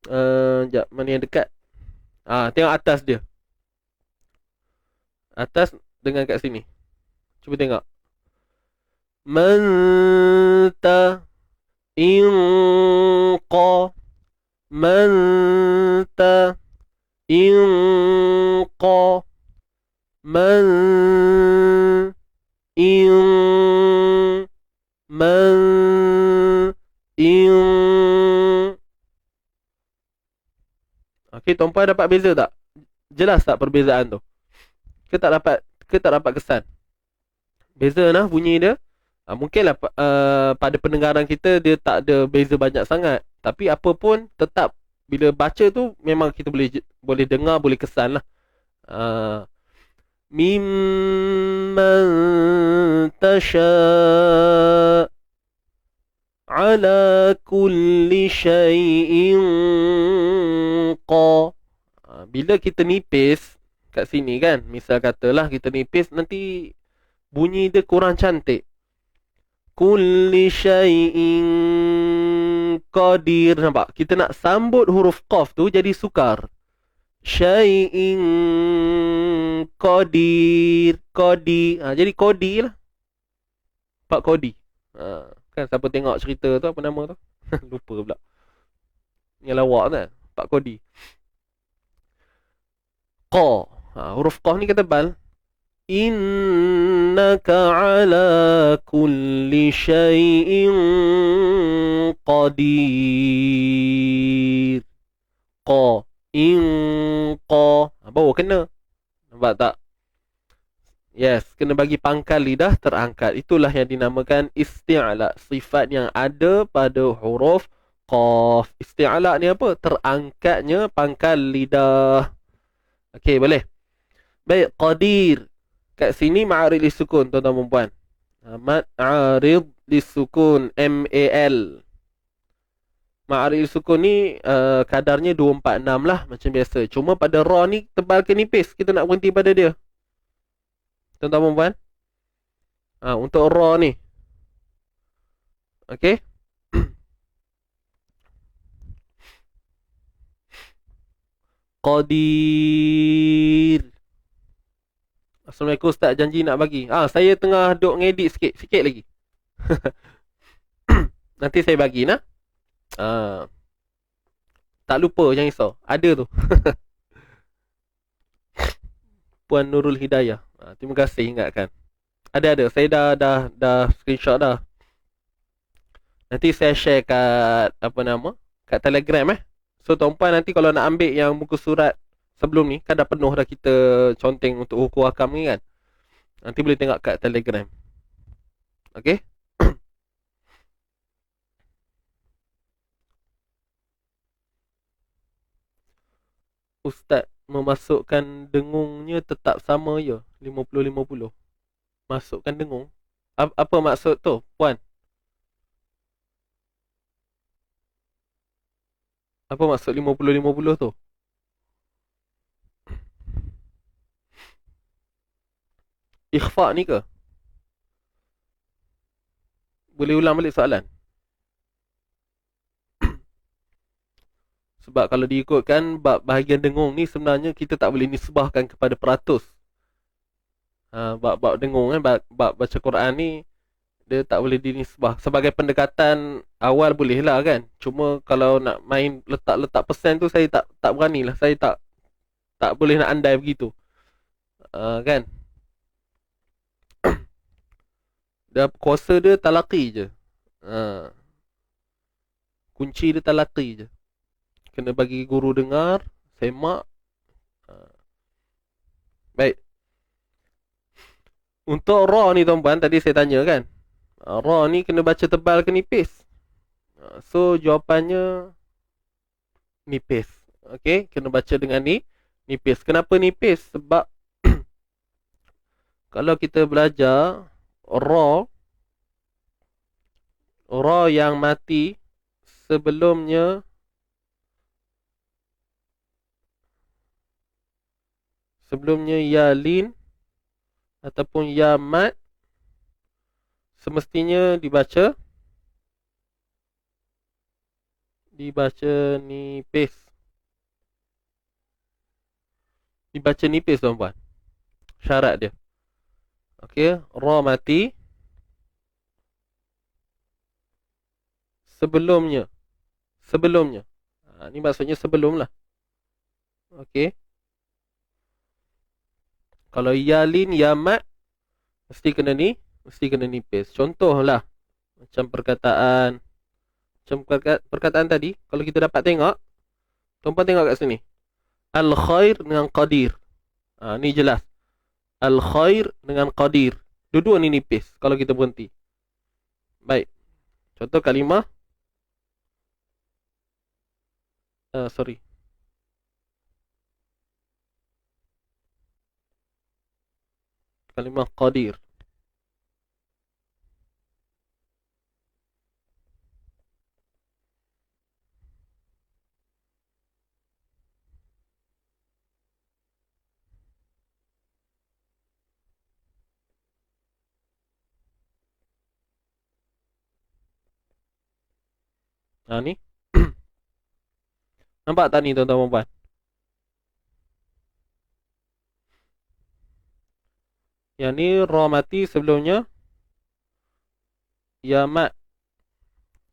Sekejap, mana yang dekat? Tengok atas dia. Atas dengan kat sini. Cuba tengok. Manta inqa, manta inqa, man in Okey, tuan-puan dapat beza tak? Jelas tak perbezaan tu? Ke tak dapat kesan? Beza lah bunyi dia. Mungkinlah pada pendengaran kita dia tak ada beza banyak sangat. Tapi apa pun tetap bila baca tu memang kita boleh dengar, boleh kesan lah. Mimman tasha ala kulli syai'in qa. Bila kita nipis kat sini kan, misal katalah kita nipis, nanti bunyi dia kurang cantik. Kulli syai'in qadir. Nampak? Kita nak sambut huruf qaf tu jadi sukar. Syai'in qadir. Qadi. Jadi qadi lah. Pak Qadi. Kan siapa tengok cerita tu, apa nama tu? Lupa pula. Yang lawak kan? Pak Qadi. Qa. Huruf qaf ni kata tebal. Innaka ala kulli syai'in qadir. Qa. In qa. Baru kena. Nampak tak? Yes, kena bagi pangkal lidah terangkat. Itulah yang dinamakan isti'la. Sifat yang ada pada huruf qaf. Isti'la ni apa? Terangkatnya pangkal lidah. Okey, boleh. Baik, qadir. Kat sini ma'arid lisukun, tuan-tuan dan puan. Ma'arid lisukun, M-A-L. Ma'arid lisukun ni kadarnya 246 lah, macam biasa. Cuma pada ra ni tebal ke nipis, kita nak berhenti pada dia. Tuan-tuan dan puan. Untuk ra ni. Okey. Qadir. Assalamualaikum Ustaz, janji nak bagi. Saya tengah duk ngedit sikit lagi. Nanti saya bagi nah. Tak lupa, jangan risau. Ada tu. Puan Nurul Hidayah. Terima kasih ingatkan. Ada. Saya dah screenshot dah. Nanti saya share kat kat Telegram So tuan-puan nanti kalau nak ambil yang muka surat sebelum ni, kan dah penuh dah kita conteng untuk hukum hakam ni kan. Nanti boleh tengok kat Telegram. Okey? Ustaz memasukkan dengungnya tetap sama je, 50-50. Masukkan dengung. Apa maksud tu, puan? Apa maksud 50-50 tu? Ikhfa ni ke? Boleh ulang balik soalan? Sebab kalau diikutkan bab bahagian dengung ni sebenarnya kita tak boleh nisbahkan kepada peratus. Bab dengung kan, bab baca Quran ni dia tak boleh dinisbah. Sebagai pendekatan awal boleh lah kan. Cuma kalau nak main letak-letak persen tu saya tak berani lah. Saya tak boleh nak andai begitu. Kan? Dia kuasa dia talaqi je. Kunci dia talaqi je. Kena bagi guru dengar, semak. Baik. Untuk ra ni tuan-puan, tadi saya tanya kan. Ra ni kena baca tebal ke nipis? So jawapannya nipis. Okey, kena baca dengan nipis. Kenapa nipis? Sebab kalau kita belajar ra yang mati sebelumnya ya lin ataupun ya mat semestinya dibaca nipis. Dibaca nipis tuan-puan. Syarat dia. Okey, ra mati sebelumnya. Ni maksudnya sebelum lah. Okey. Kalau ya lin ya mat mesti kena nipis. Contohlah macam perkataan tadi, kalau kita dapat tengok, tuan-puan tengok kat sini. Al khair dengan qadir. Ni jelas. Al khair dengan qadir. Dua-dua ni nipis kalau kita berhenti. Baik. Contoh kalimah kalimah qadir. Ni. Nampak tak ni tuan-tuan puan? Yang ni ra mati sebelumnya ya mat.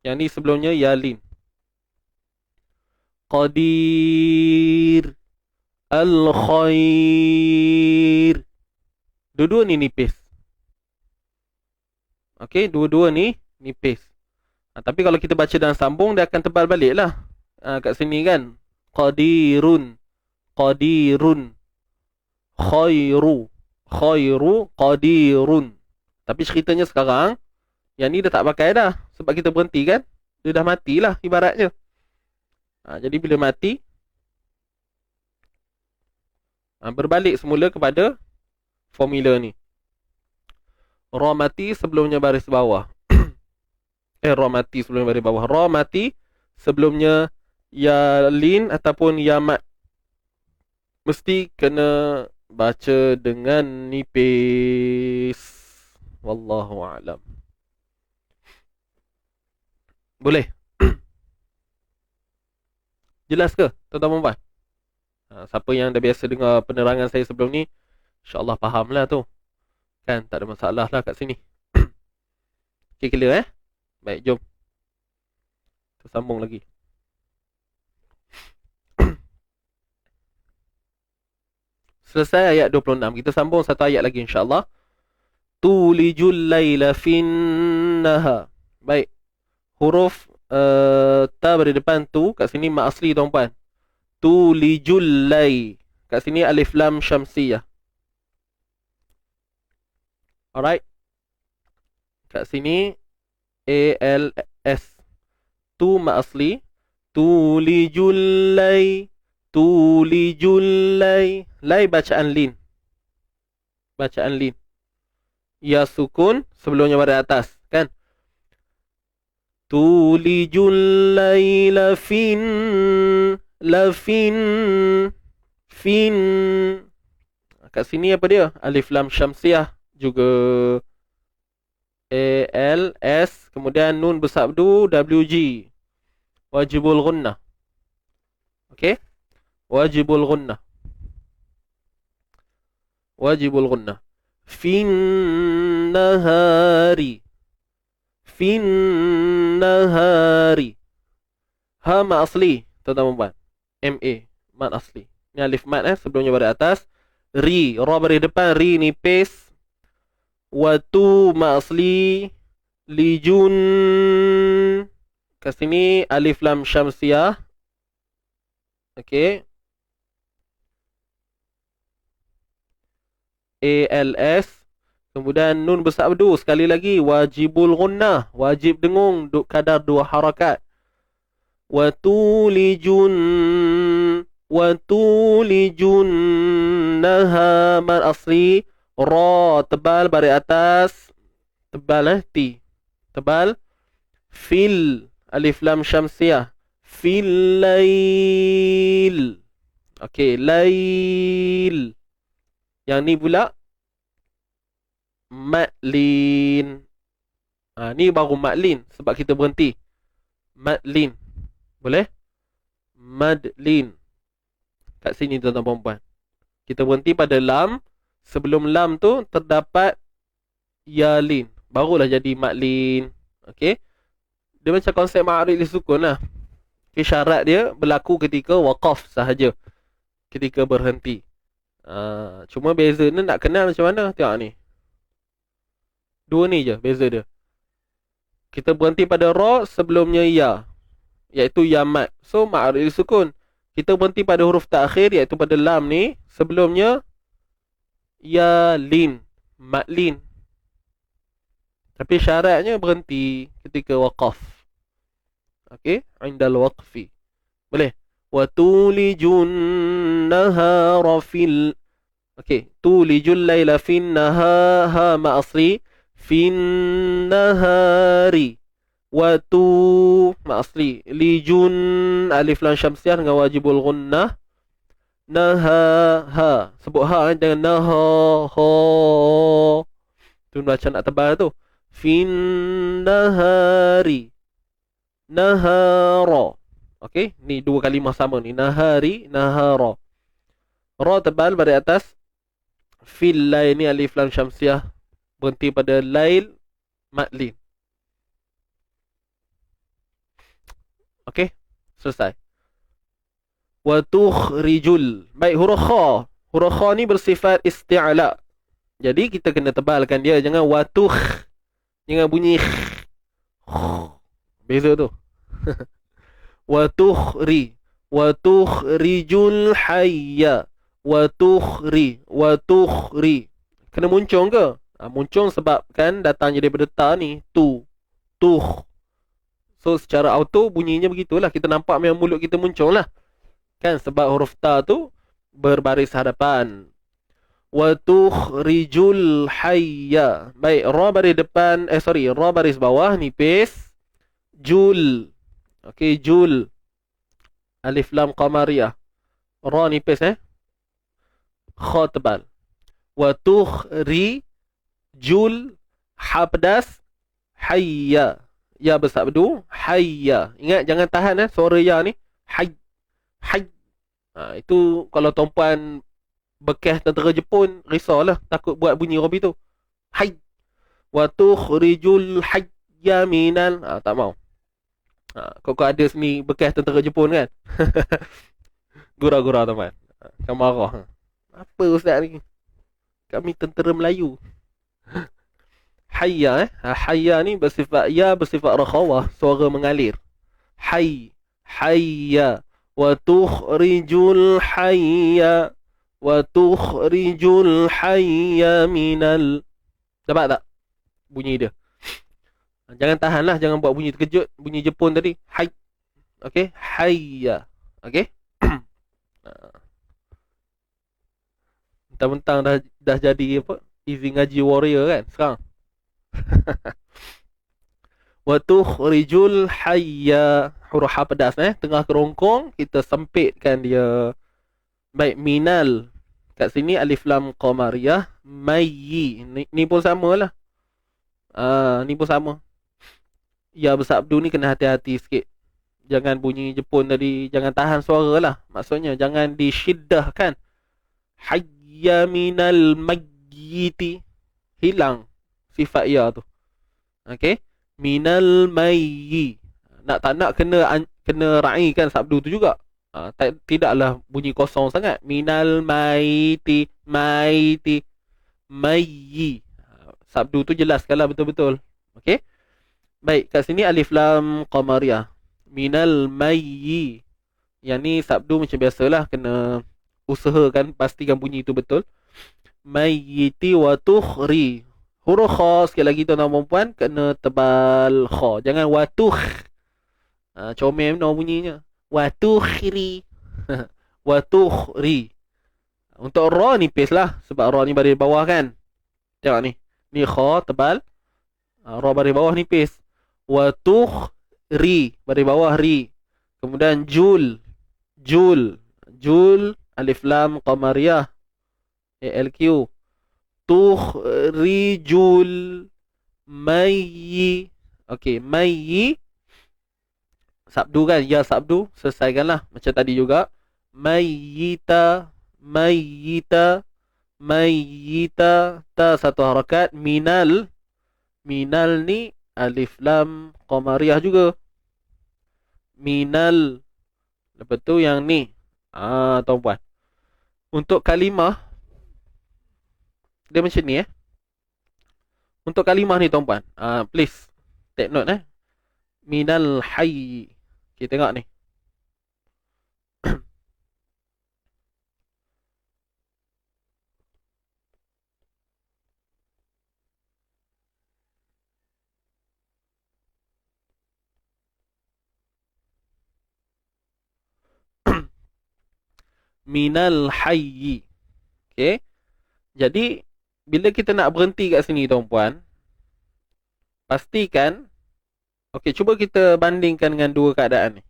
Yang ni sebelumnya ya lin. Qadir al khair. Dua-dua ni nipis. Okey, dua-dua ni nipis. Tapi kalau kita baca dalam sambung dia akan tebal balik lah. Kat sini kan. Qadirun. Khairu. Qadirun. Tapi ceritanya sekarang yang ni dah tak pakai dah. Sebab kita berhenti kan. Dia dah matilah ibaratnya. Jadi bila mati, berbalik semula kepada formula ni. Ra mati sebelumnya baris bawah. Ra mati sebelumnya baris bawah. Ra mati sebelumnya ya lin ataupun ya mat. Mesti kena baca dengan nipis. Wallahu a'lam. Boleh? Jelas ke tuan-tuan puan? Siapa yang dah biasa dengar penerangan saya sebelum ni, insya-Allah faham lah tu. Kan tak ada masalah lah kat sini. Okay, clear Baik, jom kita sambung lagi. Selesai ayat 26. Kita sambung satu ayat lagi insya-Allah. Tulijul laila fin nahar. Baik. Huruf ta berada depan tu. Kat sini mak asli tuan-puan. Tulijul lai. Kat sini alif lam syamsiyah. Alright. Kat sini ALS. Tu mak asli. Tulijul lai. Tulijul lay bacaan lin. Bacaan lin. Ya sukun sebelumnya baris atas, kan? Tulijul laila lafin fin. Kat sini apa dia? Alif lam syamsiah, juga ALS, kemudian nun bersabdu WG. Wajibul gunnah. Okey? Wajibul gunnah. Wajibul gunnah. Fin nahari. Fin nahari. Ha mat asli, tuan-tuan. MA, mat asli. Ni alif mat sebelumnya baris atas. Ri, ra baris depan, ri nipis. Watu mat asli. Lijun. Kat sini alif lam syamsiah. Okey. ALS. Kemudian nun bersabdu sekali lagi. Wajibul gunnah. Wajib dengung kadar 2 harakat. Watulijun naha mat asli. Ra tebal baris atas. Tebal ti. Tebal. Fil alif lam syamsiah. Fil lail. Okey, lail. Yang ni pula matlin. Ni baru matlin sebab kita berhenti. Matlin. Boleh? Madlin. Kat sini tuan-tuan perempuan. Kita berhenti pada lam. Sebelum lam tu terdapat yalin. Barulah jadi matlin. Okey. Dia macam konsep ma'arif disukun lah. Okay, syarat dia berlaku ketika waqaf sahaja. Ketika berhenti. Cuma beza ni nak kenal macam mana? Tengok ni. Dua ni je beza dia. Kita berhenti pada ra sebelumnya ya. Iaitu ya mat. So ma'arif disukun. Kita berhenti pada huruf takhir iaitu pada lam ni. Sebelumnya ya lin. Matlin. Tapi syaratnya berhenti ketika waqaf. Okey, indal waqfi. Boleh. Wa tulijun nahara fil. Okey, tulijul laila fin naha ma asli fin nahari. Wa tu ma asli lijun alif lam syamsiah dengan wajibul gunnah. Naha. Sebut ha jangan naha ha. Tu bacaan nak tebal tu. Fin nahari. Nahara. Okey, ni dua kalimah sama ni. Nahari, nahara. Ra tebal baris atas. Fil lail ni alif lam syamsiah. Berhenti pada lail matlin. Okey, selesai. Wa tukhrijul. Baik, huruf kha. Huruf kha ni bersifat isti'la. Jadi kita kena tebalkan dia. Jangan watukh. Jangan bunyi beza tu. Watukhrijul hayya. Watukhri. Kena muncung ke? Muncung sebab kan datangnya daripada ta ni. Tuh. So secara auto bunyinya begitulah. Kita nampak memang mulut kita muncung lah. Kan sebab huruf ta tu berbaris hadapan. Watukhrijul hayya. Baik, ra baris depan, ra baris bawah nipis. Jul. Okey, jul. Alif lam qamariyah. Ra nipis Kha tebal. Watukhrijul habdas hayya. Ya bersabdu hayya. Ingat jangan tahan suara ya ni. Hay. Itu kalau tuan-puan bekas tentera Jepun, risaulah takut buat bunyi Robi tu. Hay. Wa tukhrijul hayya minal. Tak mau. Kau ada sini bekas tentera Jepun kan? Gurau-gurau teman. Kau marah. Apa ustaz ni? Kami tentera Melayu. Hayya hayya ni bersifat ya, bersifat rakhawah, suara mengalir. Hayya wa tukhrijul hayya. Wa tukhrijul hayya minal. Dapat tak bunyi dia? Jangan tahanlah, jangan buat bunyi terkejut, bunyi Jepun tadi. Hay. Okey, hayya. Okey. Mentang-mentang dah jadi apa? Easy ngaji warrior kan sekarang. Wa tukhrijul hayya, huruf ha pedas tengah kerongkong kita sempitkan dia. Baik, minal kat sini alif lam qamariyah, mayyi ni pun samalah. Ni pun sama. Ya bersabdu ni kena hati-hati sikit. Jangan bunyi Jepun tadi, jangan tahan suara lah. Maksudnya jangan disyiddahkan. Hayya minal mayyiti, hilang sifat ya tu. Okey, minal mayyi. Nak tak nak kena raikan sabdu tu juga. Tidaklah bunyi kosong sangat. Minal maiti, maiti, mayyi. Sabdu tu jelaskanlah betul-betul. Okey. Baik, kat sini alif lam qamariyah. Minal mayyi. Yang ni sabdu macam biasalah, kena usahakan pastikan bunyi tu betul. Mayyiti wa tukhri. Huruf kha sekali lagi tuan-tuan dan puan kena tebal kha. Jangan wa tukh. Comel no bunyinya. Wa tukhri. Wa tukhri. Untuk ra nipis lah sebab ra ni baris bawah kan. Tengok ni. Ni kha tebal. Ra baris bawah nipis. Wa tukhri baris bawah ri. Kemudian jul. Jul. Jul alif lam qamariyah. ALQ. Tukhrijul mayyi. Okey, mayyi sabdu kan? Ya sabdu, selesaikanlah macam tadi juga. Mayyita, mayyita, mayyita, ta satu harakat. Minal, minal ni alif lam qamariyah juga. Minal. Lepas tu yang ni. Tuan-puan. Untuk kalimah dia macam ni Untuk kalimah ni tuan-puan, please take note Minal hayy. Kita tengok ni. Minal hayy. Okey. Jadi bila kita nak berhenti kat sini tuan-puan, pastikan. Okey, cuba kita bandingkan dengan dua keadaan ni.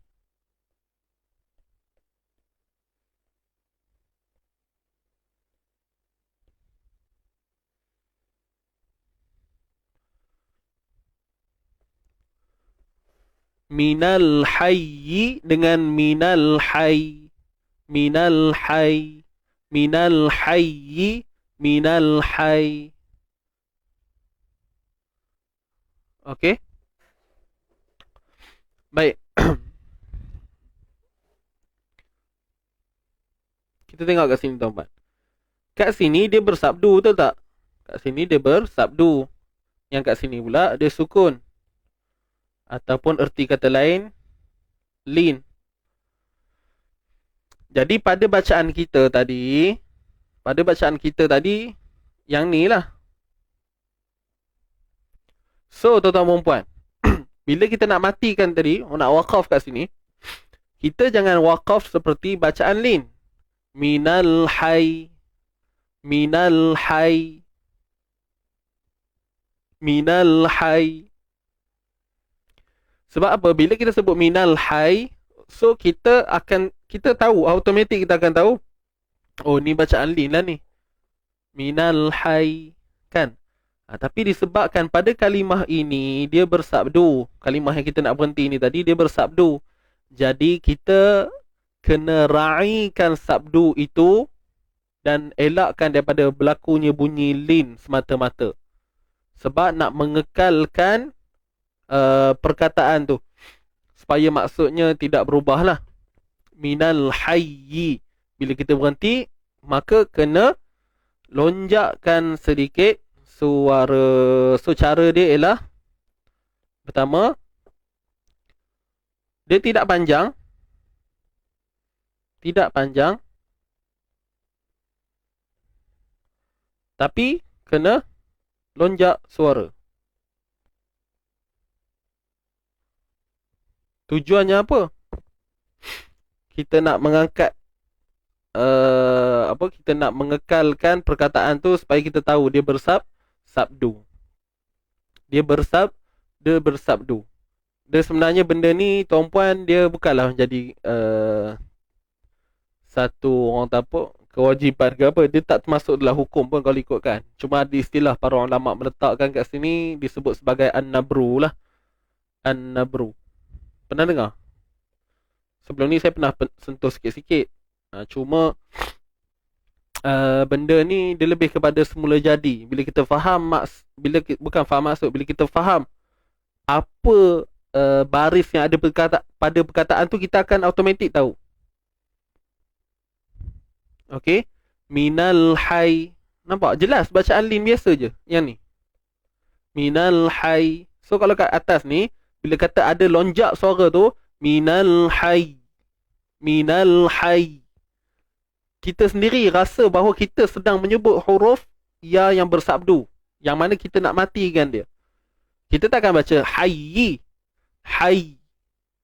Minal hayy dengan minal hayy. Minal hayy. Minal hayy. Minal hayy. Okey. Baik. Kita tengok kat sini tuan-tuan. Kat sini dia bersabdu, betul tak? Kat sini dia bersabdu. Yang kat sini pula dia sukun. Ataupun erti kata lain, lin. Jadi pada bacaan kita tadi, yang ni lah. So tuan-tuan dan puan, bila kita nak matikan tadi, nak waqaf kat sini, kita jangan waqaf seperti bacaan lin. Minal hayy. Minal hayy. Minal hayy. Sebab apa? Bila kita sebut minal hayy, so kita tahu, automatik kita akan tahu, oh ni bacaan lin lah ni. Minal hayy. Kan? Tapi disebabkan pada kalimah ini dia bersabdu, kalimah yang kita nak berhenti ni tadi dia bersabdu, jadi kita kena raikan sabdu itu dan elakkan daripada berlakunya bunyi lin semata-mata, sebab nak mengekalkan perkataan tu supaya maksudnya tidak berubah lah. Minal hayyi, bila kita berhenti maka kena lonjakkan sedikit suara. So cara dia ialah, pertama, dia tidak panjang, tapi kena lonjak suara. Tujuannya apa? Kita nak mengangkat kita nak mengekalkan perkataan tu supaya kita tahu dia sabdu. Dia bersabdu. Dia sebenarnya benda ni tuan-puan dia bukanlah menjadi satu orang tak apa kewajipan ke apa, dia tak termasuk dalam hukum pun kalau ikutkan. Cuma di istilah para ulama meletakkan kat sini disebut sebagai an-nabru lah. An-nabru. Pernah dengar? Sebelum ni saya pernah sentuh sikit-sikit. Cuma benda ni dia lebih kepada semula jadi. Bila kita faham bukan faham maksud, bila kita faham apa baris yang ada pada perkataan tu, kita akan automatik tahu. Okey, minal hayy. Nampak jelas bacaan lin biasa je yang ni. Minal hayy. So kalau kat atas ni bila kata ada lonjak suara tu, minal hayy. Minal hayy. Kita sendiri rasa bahawa kita sedang menyebut huruf ya yang bersabdu, yang mana kita nak matikan dia. Kita takkan baca hayyi. Hayy.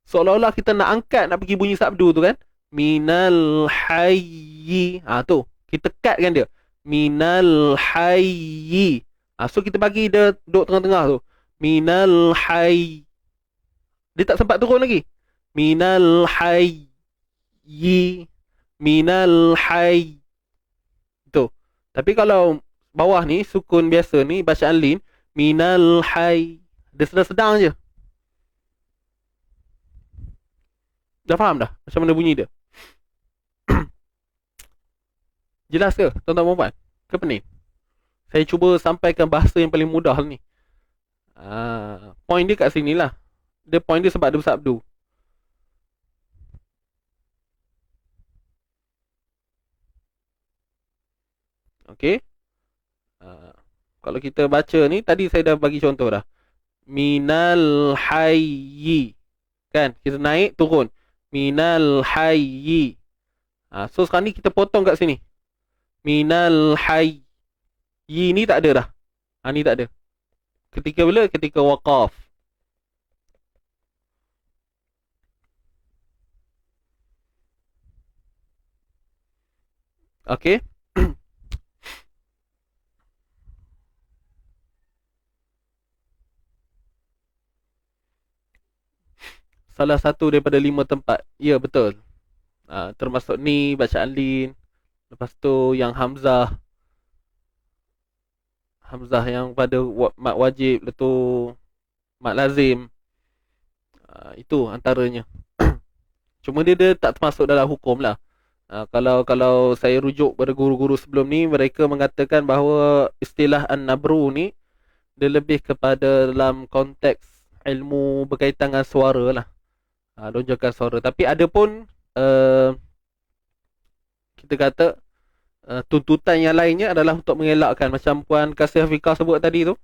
Seolah-olah kita nak angkat, nak pergi bunyi sabdu tu kan. Minal hayyi. Tu. Kita cutkan dia. Minal hayyi. So kita bagi dia duduk tengah-tengah tu. Minal hayyi. Dia tak sempat turun lagi. Minal hayyi. Minal hayy. Tu. Tapi kalau bawah ni, sukun biasa ni, bacaan lin. Minal hayy. Dia sedang-sedang je. Dah faham dah macam mana bunyi dia? Jelas ke tuan-tuan puan? Ke pening? Saya cuba sampaikan bahasa yang paling mudah ni. Point dia kat sini lah. Dia point dia sebab dia bersabdu. Okay. Kalau kita baca ni, tadi saya dah bagi contoh dah. Minal hayyi. Kan? Kita naik, turun. Minal hayyi. So sekarang ni kita potong kat sini. Minal hayyi. Ni tak ada dah. Ni tak ada. Ketika bila? Ketika waqaf. Okay. Salah satu daripada 5 tempat. Ya, betul. Termasuk ni, bacaan lin. Lepas tu yang Hamzah. Hamzah yang pada mat wajib. Lepas tu mat lazim. Itu antaranya. Cuma dia tak termasuk dalam hukum lah. Kalau saya rujuk pada guru-guru sebelum ni, mereka mengatakan bahawa istilah an-nabru ni, dia lebih kepada dalam konteks ilmu berkaitan dengan suara lah. Lonjakan suara. Tapi ada pun kita kata tuntutan yang lainnya adalah untuk mengelakkan, macam Puan Kasih Hafiqah sebut tadi tu,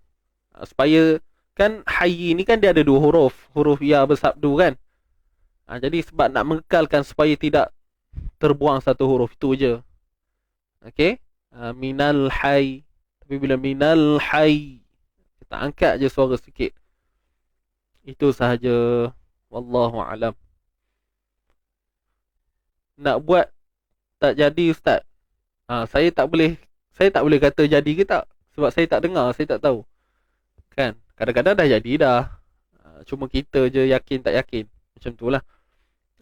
supaya kan hayyi ni kan dia ada 2 huruf ya bersabdu kan. Jadi sebab nak mengekalkan supaya tidak terbuang satu huruf, itu je. Okay. Minal hayy. Tapi bila minal hayy, kita angkat je suara sikit. Itu sahaja. Wallahu alam. Nak buat tak jadi ustaz? Saya tak boleh kata jadi ke tak, sebab saya tak dengar, saya tak tahu. Kan? Kadang-kadang dah jadi dah. Cuma kita je yakin tak yakin. Macam itulah.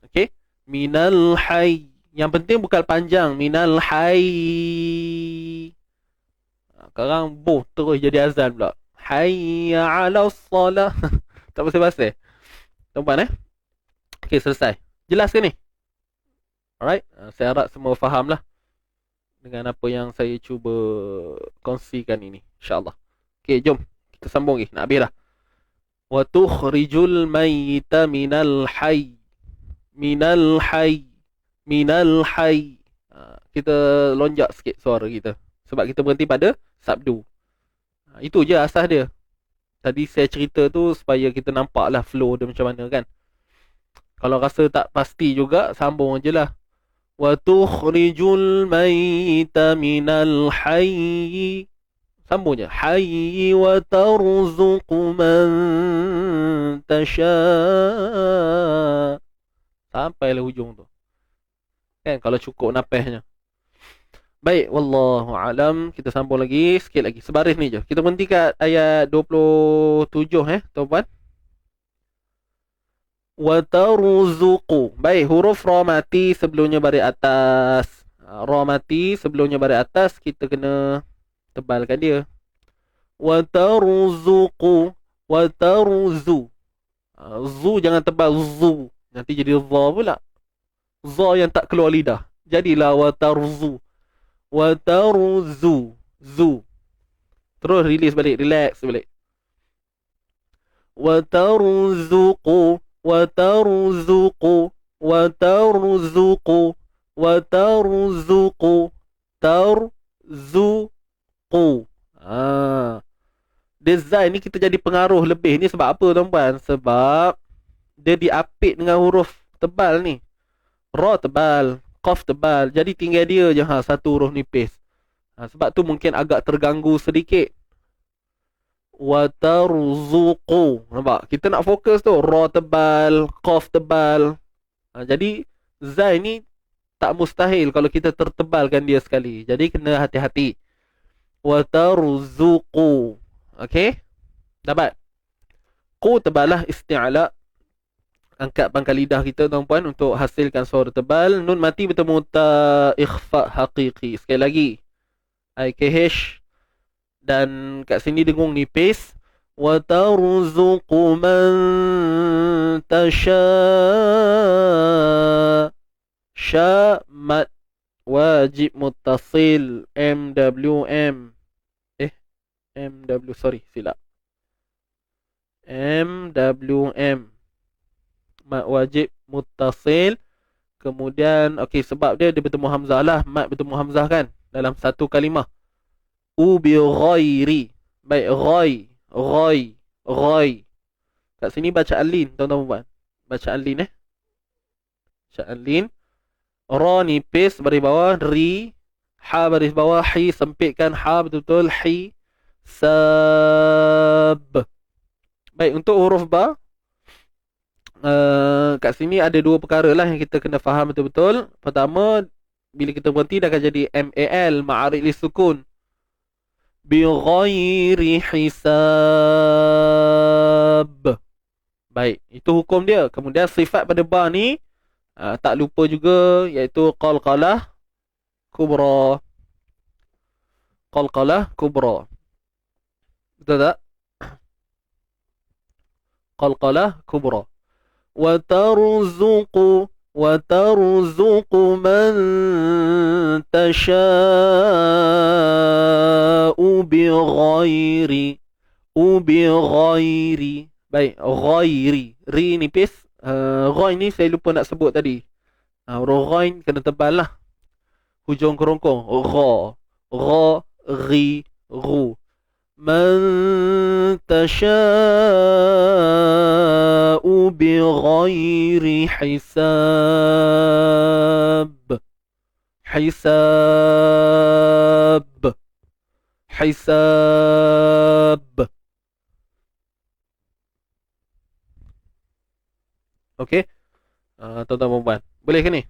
Okey. Minal hayy. Yang penting bukan panjang. Minal hayy. Sekarang terus jadi azan pula. Hayya 'alas salah. Tak pasal-pasal. Tuan-puan Okey, selesai. Jelas ke ni? Alright. Saya harap semua faham lah dengan apa yang saya cuba kongsikan ini, insyaAllah. Okey, jom kita sambung lagi. Nak habis dah. Wa tukhrijul mayyita minal hayy. Minal hayy. Minal hayy. Kita lonjak sikit suara kita, sebab kita berhenti pada sabdu. Itu je asas dia. Tadi saya cerita tu supaya kita nampak lah flow dia macam mana kan. Kalau rasa tak pasti juga, sambung je lah. Wa tukhrijul mayyita minal hayy. Sambung je. Hayy wa tarzuqu man tasha. Sampailah hujung tu. Kan kalau cukup napasnya. Baik, wallahu alam. Kita sambung lagi sikit lagi. Sebaris ni je. Kita berhenti kat ayat 27 tuan-puan. Wa tarzuqu. Baik, huruf ra mati sebelumnya baris atas. Ra mati sebelumnya baris atas kita kena tebalkan dia. Wa tarzuqu. Wa tarzu. Zu jangan tebal zu. Nanti jadi za pula. Za yang tak keluar lidah. Jadilah wa tarzu. Wa tarzu. Zu. Terus release balik, relax balik. Wa tarzuqu. Wa tarzuqu. Wa tarzuqu. Wa tarzuqu. Tarzuqu. Design ni kita jadi pengaruh lebih. Ni sebab apa tuan-puan? Sebab dia diapit dengan huruf tebal ni. Ra tebal, qaf tebal. Jadi tinggal dia je satu huruf nipis. Sebab tu mungkin agak terganggu sedikit. Wa tarzuqu. Nampak? Kita nak fokus tu. Ra tebal, qaf tebal. Jadi zai ni tak mustahil kalau kita tertebalkan dia sekali. Jadi kena hati-hati. Wa tarzuqu. Okey? Dapat? Qu tebalah isti'ala. Angkat pangkal lidah kita tuan-puan untuk hasilkan suara tebal. Nun mati bertemu ta ikhfa haqiqi. Sekali lagi. IKH. Dan kat sini dengung nipis. Wa tarzuqu man tasha. Sya mat. Wajib muttasil. MWM. MW, sorry, silap. MWM. Mat wajib muttasil. Kemudian, okey, sebab dia bertemu hamzah lah. Mat bertemu hamzah kan dalam satu kalimah. Bi ghairi. Baik, ghai. Kat sini bacaan lin, tuan-tuan. Bacaan lin Bacaan lin. Ra nipis baris bawah, ri. Ha baris bawah, hi sempitkan ha betul-betul, hi. Sab. Baik, untuk huruf ba, kat sini ada dua perkara lah yang kita kena faham betul-betul. Pertama, bila kita berhenti dia akan jadi MAL, ma'arid li sukun. Bi ghairi hisab. Baik, itu hukum dia. Kemudian sifat pada ba ni tak lupa juga, iaitu qalqalah kubra. Qalqalah kubra. Betul tak? Qalqalah kubra. Wa tarzuqu man tasha'u bi ghairi. Baik, ghairi. Ri nipis. Ghain ni saya lupa nak sebut tadi. Ghain kena tebal lah. Hujung kerongkong. Gha, ri, ru. Man tasha'u bi ghairi hisab. Hisab. Okey. Tuan-tuan puan. Boleh ke ni?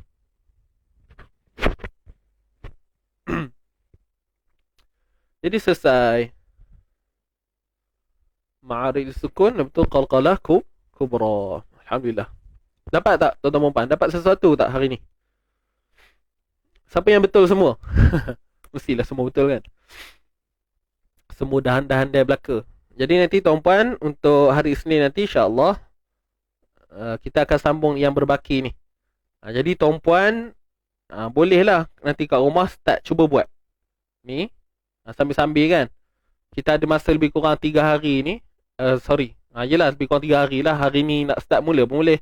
Jadi selesai. Ma'arid sukun, betul qalqalah kubra. Alhamdulillah. Dapat tak tuan-tuan puan? Dapat sesuatu tak hari ni? Siapa yang betul semua? Mestilah semua betul kan? Semua dahan-dahan dia belaka. Jadi nanti tuan-puan, untuk hari Isnin nanti insya-Allah kita akan sambung yang berbaki ni. Jadi tuan-puan bolehlah nanti kat rumah start cuba buat ni sambil-sambil kan. Kita ada masa lebih kurang 3 hari ni. Yelah lebih kurang 3 hari lah. Hari ni nak start mula pun boleh.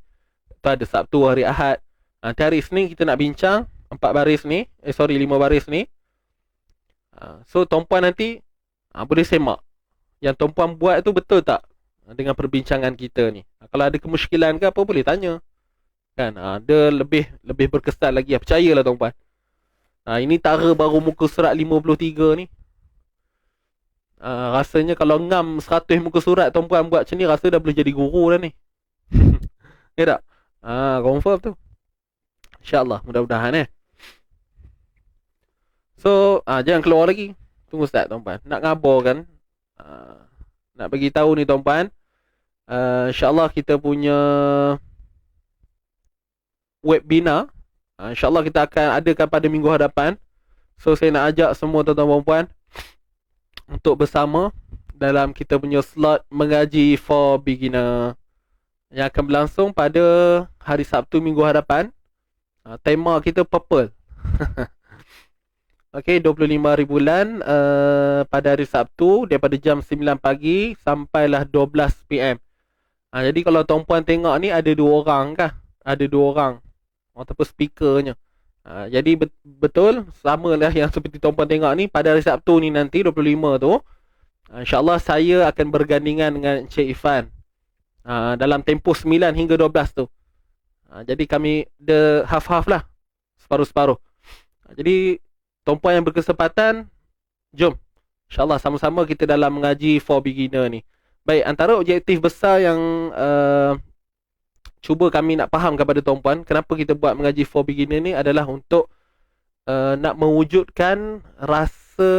Tu ada Sabtu, hari Ahad. Nanti hari Isnin kita nak bincang 5 baris ni. So tuan-puan nanti boleh semak yang tuan-puan buat tu betul tak dengan perbincangan kita ni. Kalau ada kemusykilan ke apa boleh tanya. Kan? Dia lebih berkesan lagi. Percayalah tuan-puan. Ini tara baru muka surat 53 ni. Rasanya kalau ngam 100 muka surat tuan-puan buat macam ni, rasa dah boleh jadi guru dah ni. Ya tak? Confirm tu. InsyaAllah, mudah-mudahan So jangan keluar lagi. Tunggu start tuan-puan. Nak ngabar kan, nak bagi tahu ni tuan-puan, insyaAllah kita punya webinar, insyaAllah kita akan adakan pada minggu hadapan. So saya nak ajak semua tuan-tuan dan puan untuk bersama dalam kita punya slot mengaji for beginner yang akan berlangsung pada hari Sabtu minggu hadapan. Tema kita purple. Okey, 25 hari bulan pada hari Sabtu daripada jam 9 pagi sampailah 12 PM. Jadi kalau tuan-puan tengok ni ada 2 orang kah? Ada 2 orang ataupun speakernya. Jadi betul sama lah yang seperti tuan-puan tengok ni pada hari Sabtu ni nanti 25 tu. InsyaAllah saya akan bergandingan dengan Encik Ifan dalam tempoh 9 hingga 12 tu. Jadi kami the half-half lah, separuh-separuh. Jadi tuan-puan yang berkesempatan, jom InsyaAllah sama-sama kita dalam mengaji for beginner ni. Baik, antara objektif besar yang cuba kami nak faham kepada tuan-puan, kenapa kita buat mengaji for beginner ni adalah untuk nak mewujudkan rasa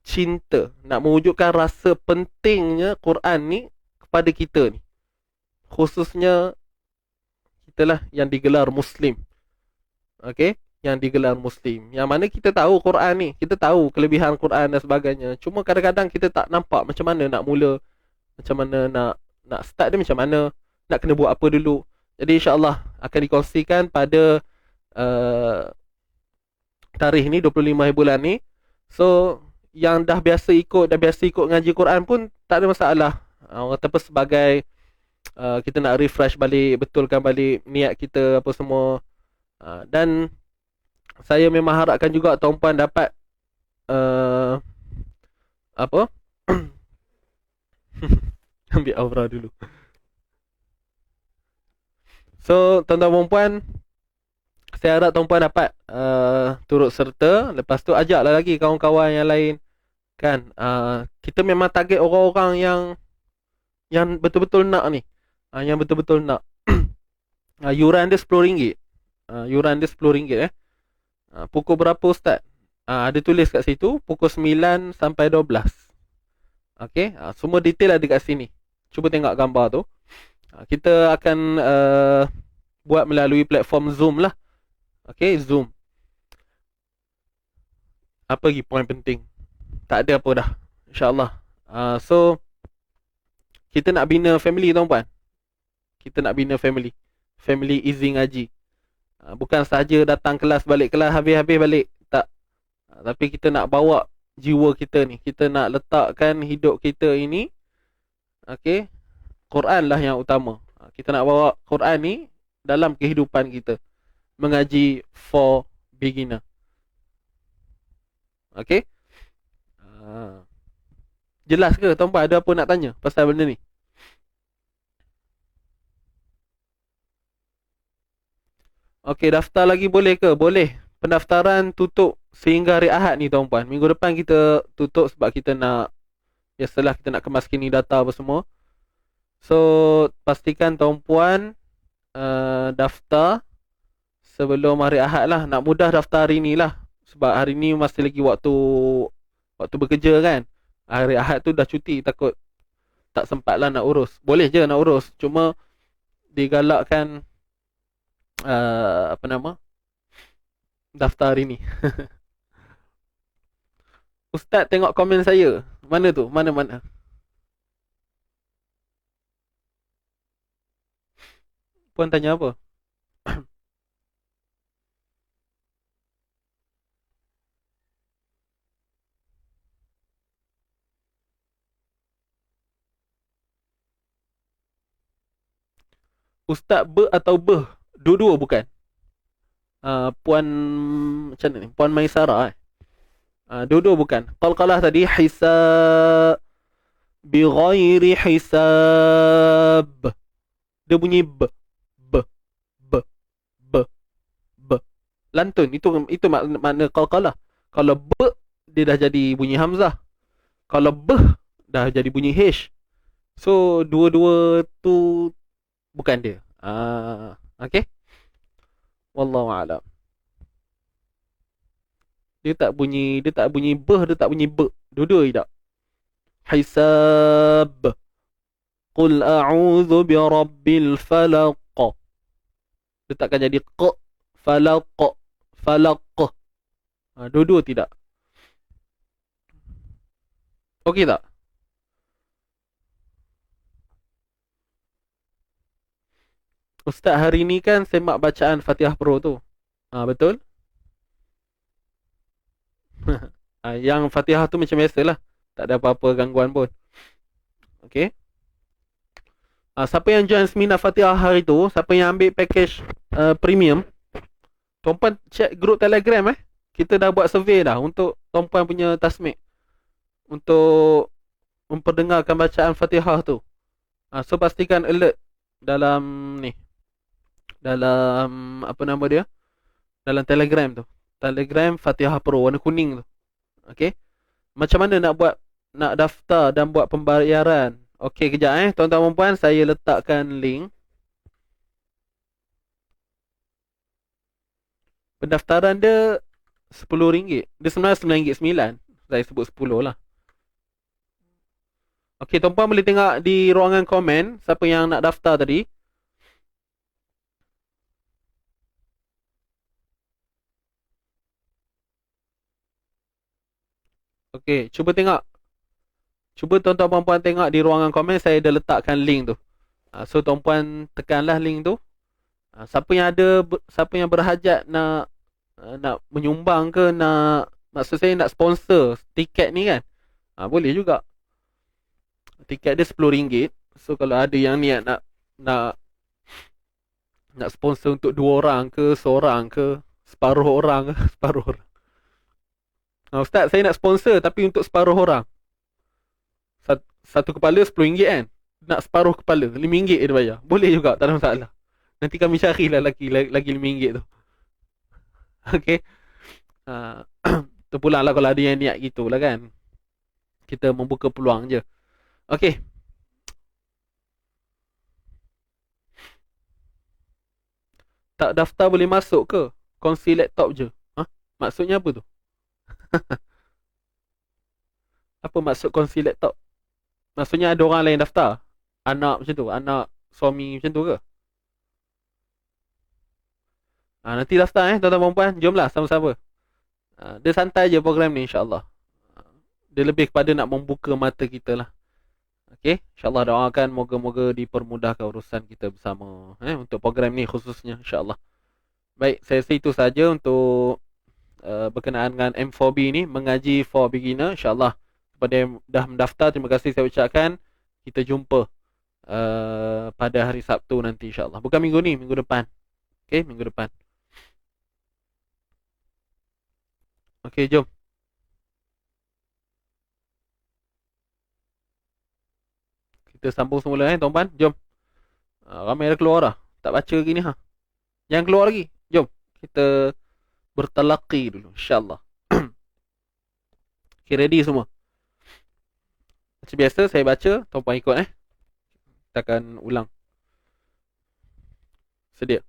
cinta, nak mewujudkan rasa pentingnya Quran ni kepada kita ni. Khususnya kita lah yang digelar Muslim. Okey, yang digelar Muslim. Yang mana kita tahu Quran ni, kita tahu kelebihan Quran dan sebagainya. Cuma kadang-kadang kita tak nampak macam mana nak mula, macam mana nak start dia macam mana, nak kena buat apa dulu. Jadi insyaAllah akan dikongsikan pada tarikh ni 25 hari bulan ni. So yang dah biasa ikut ngaji Quran pun tak ada masalah. Orang kata sebagai kita nak refresh balik, betulkan balik niat kita apa semua. Dan saya memang harapkan juga tuan-puan dapat apa ambil aura dulu. So tuan-tuan dan puan, saya harap tuan-puan dapat turut serta. Lepas tu ajaklah lagi kawan-kawan yang lain kan. Kita memang target orang-orang yang betul-betul nak ni, yang betul-betul nak. Yuran dia RM10. Yuran dia RM10 pukul berapa ustaz? Ada tulis kat situ pukul 9 sampai 12. Okey, semua detail ada kat sini. Cuba tengok gambar tu. Kita akan buat melalui platform Zoom lah. Okey, Zoom. Apa lagi poin penting? Tak ada apa dah, InsyaAllah. So kita nak bina family tuan-puan. Kita nak bina family. Family easy ngaji. Bukan sahaja datang kelas, balik kelas, habis-habis balik. Tak. Tapi kita nak bawa jiwa kita ni. Kita nak letakkan hidup kita ini, okey, Quran lah yang utama. Kita nak bawa Quran ni dalam kehidupan kita. Mengaji for beginner. Okey. Jelas ke tuan-puan? Ada apa nak tanya pasal benda ni? Okey, daftar lagi boleh ke? Boleh. Pendaftaran tutup sehingga hari Ahad ni tuan-puan. Minggu depan kita tutup sebab kita nak, setelah kita nak kemaskini data apa semua. So pastikan tuan-puan daftar sebelum hari Ahad lah. Nak mudah daftar hari ni lah, sebab hari ni masih lagi waktu bekerja kan. Hari Ahad tu dah cuti, takut tak sempat lah nak urus. Boleh je nak urus, cuma digalakkan daftar hari ni. Ustaz tengok komen saya. Mana tu? Mana? Puan tanya apa? Ustaz ber atau beh? Dua-dua bukan? Puan macam mana ni? Puan Maisara dua-dua bukan. Qalqalah tadi hisab bi ghairi hisab. Dia bunyi b. Lantun. Itu makna qalqalah. Kalau b dia dah jadi bunyi hamzah. Kalau b dah jadi bunyi h. So dua-dua tu bukan dia. Okey. Wallahu a'lam. Dia tak bunyi beh, dia tak bunyi be. Dua-dua tak. Hisab. Qul a'udzu birabbil falaq. Dia takkan jadi q. Falaq. Falaq. Dua-dua tidak. Okey tak? Ustaz hari ni kan semak bacaan Fatihah Pro tu. Betul? Yang Fatihah tu macam biasalah. Tak ada apa-apa gangguan pun. Okey. Siapa yang join seminar Fatihah hari tu, siapa yang ambil package premium, tuan-puan check group Telegram Kita dah buat survey dah untuk tuan-puan punya tasmik untuk memperdengarkan bacaan Fatihah tu. So pastikan alert dalam ni. Dalam apa nama dia? Dalam Telegram tu. Telegram Fatihah Pro warna kuning tu. Okey. Macam mana nak daftar dan buat pembayaran? Okey, kejap tuan-tuan dan puan, saya letakkan link. Pendaftaran dia RM10. Dia sebenarnya RM9.9. Saya sebut 10 lah. Okey, tuan-puan boleh tengok di ruangan komen siapa yang nak daftar tadi. Okey, cuba tengok. Cuba tuan-tuan puan tengok di ruangan komen, saya dah letakkan link tu. So tuan-puan tekanlah link tu. Siapa yang berhajat nak menyumbang ke, maksud saya nak sponsor tiket ni kan. Boleh juga. Tiket dia RM10. So kalau ada yang niat nak sponsor untuk 2 orang ke, seorang ke, separuh orang ke, separuh orang. Ustaz, saya nak sponsor tapi untuk separuh orang. Satu kepala RM10 kan. Nak separuh kepala RM5 dia bayar. Boleh juga, tak ada masalah. Nanti kami carilah lagi RM5 tu. Okey. Terpulang lah kalau ada yang niat gitu lah kan. Kita membuka peluang je. Okey. Tak daftar boleh masuk ke? Kongsi laptop je. Maksudnya apa tu? Apa maksud kongsi laptop? Maksudnya ada orang lain daftar? Anak macam tu? Anak, suami macam tu ke? Nanti daftar tuan-tuan dan puan. Jomlah sama-sama. Dia santai je program ni, insyaAllah. Dia lebih kepada nak membuka mata kita lah. Okey, insyaAllah doakan moga-moga dipermudahkan urusan kita bersama untuk program ni khususnya, insyaAllah. Baik, saya rasa itu saja untuk berkenaan dengan M4B ni, mengaji for beginner. InsyaAllah kepada yang dah mendaftar, terima kasih saya ucapkan. Kita jumpa pada hari Sabtu nanti, insyaAllah. Bukan minggu ni, minggu depan. Okay, minggu depan. Okay, jom. Kita sambung semula tuan-tuan. Jom. Ramai dah keluar dah. Tak baca lagi ni Jangan keluar lagi. Jom. Kita bertalaqi dulu, insyaAllah. Okay, ready semua? Macam biasa saya baca, tuan-puan ikut Kita akan ulang. Sedia.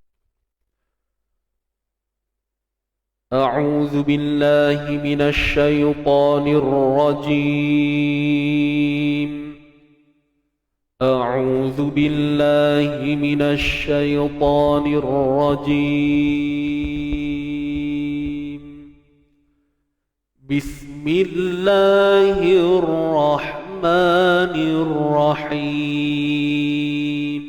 A'udzu billahi minasy syaithanir rajim. A'udzu billahi minasy syaithanir rajim. Bismillahirrahmanirrahim.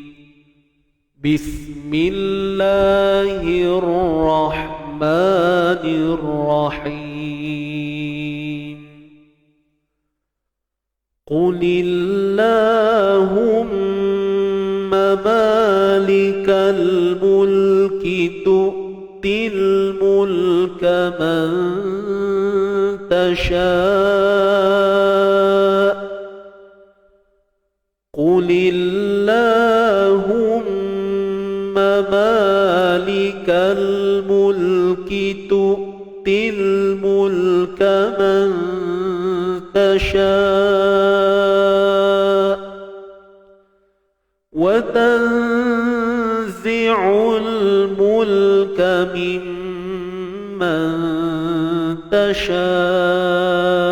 Bismillahirrahmanirrahim. Qulillahumma malikal mulki tu'til mulka man tasha'. Qulillahumma malikal mulki tu'til mulka man tasha' wa tanzi'ul mulka mimman تشاء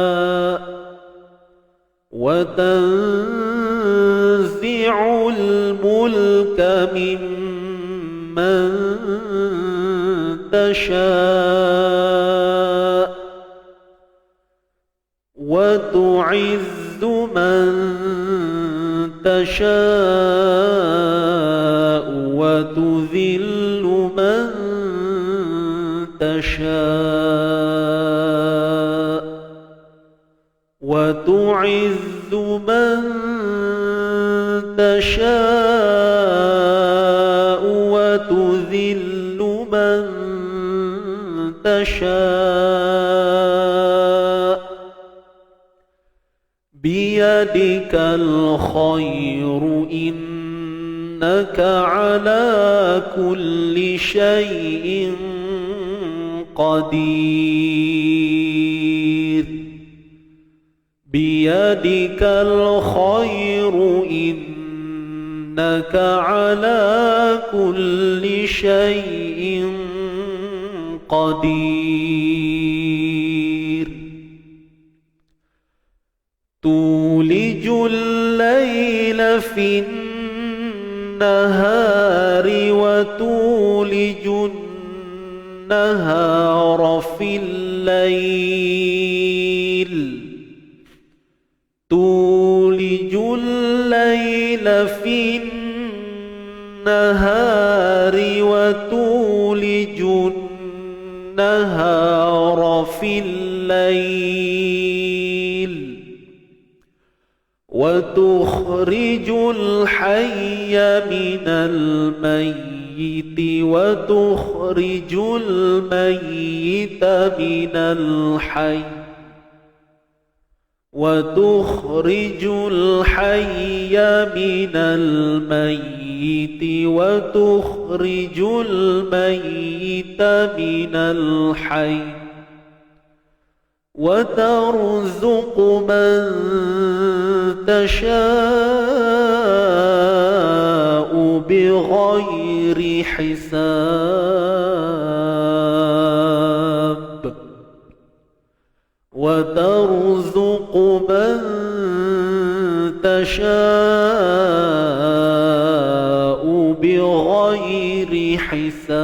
وتنزع الملك ممن تشاء وتعز من تشاء وتذل من تشاء وتعز من تشاء وتذل من تشاء بيدك الخير إنك على كل شيء قدير بيدك الخير إنك على كل شيء قدير تولج الليل في النهار وتولج النهار في الليل تولج الليل في النهار وتولج النهار في الليل وتخرج الحي من الميت وتخرج الميت من الحي وتخرج الحي من الميت وتخرج الميت من الحي وترزق من تشاء بغير حساب وترزق من تشاء بغير حساب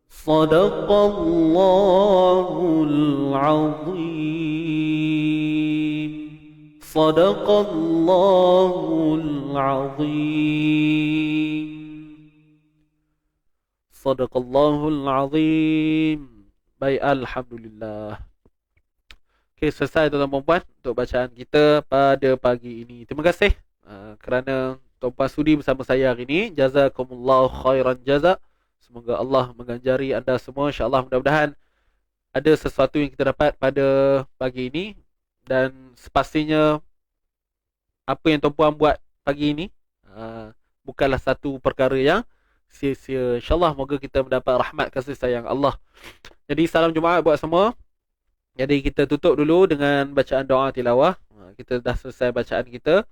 صدق الله العظيم صدق الله العظيم Sadaqallahul Azim. Baik, Alhamdulillah. Okay, selesai tuan-tuan dan puan untuk bacaan kita pada pagi ini. Terima kasih kerana tuan-puan sudi bersama saya hari ini. Jazakumullahu khairan jaza. Semoga Allah mengganjari anda semua. InsyaAllah mudah-mudahan ada sesuatu yang kita dapat pada pagi ini. Dan sepastinya apa yang tuan-puan buat pagi ini bukanlah satu perkara yang sia-sia. InsyaAllah moga kita mendapat rahmat kasih sayang Allah. Jadi salam Jumaat buat semua. Jadi kita tutup dulu dengan bacaan doa tilawah. Kita dah selesai bacaan kita.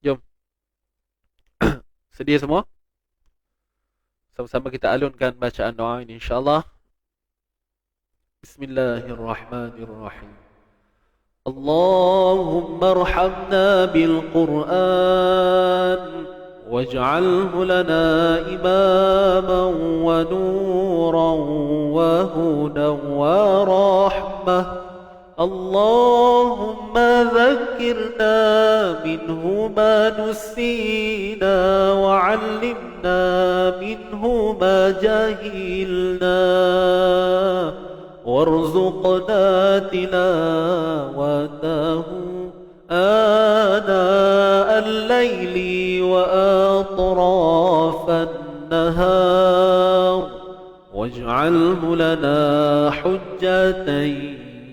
Jom. Sedia semua? Sama-sama kita alunkan bacaan doa ini insyaAllah. Bismillahirrahmanirrahim. Allahumma arhamna bil Qur'an واجعله لنا إماما ونورا وهدى ورحمة اللهم ذكرنا منه ما نسينا وعلمنا منه ما جهلنا وارزقنا تلاوته آناء الليل وأطراف النهار واجعله لنا حجة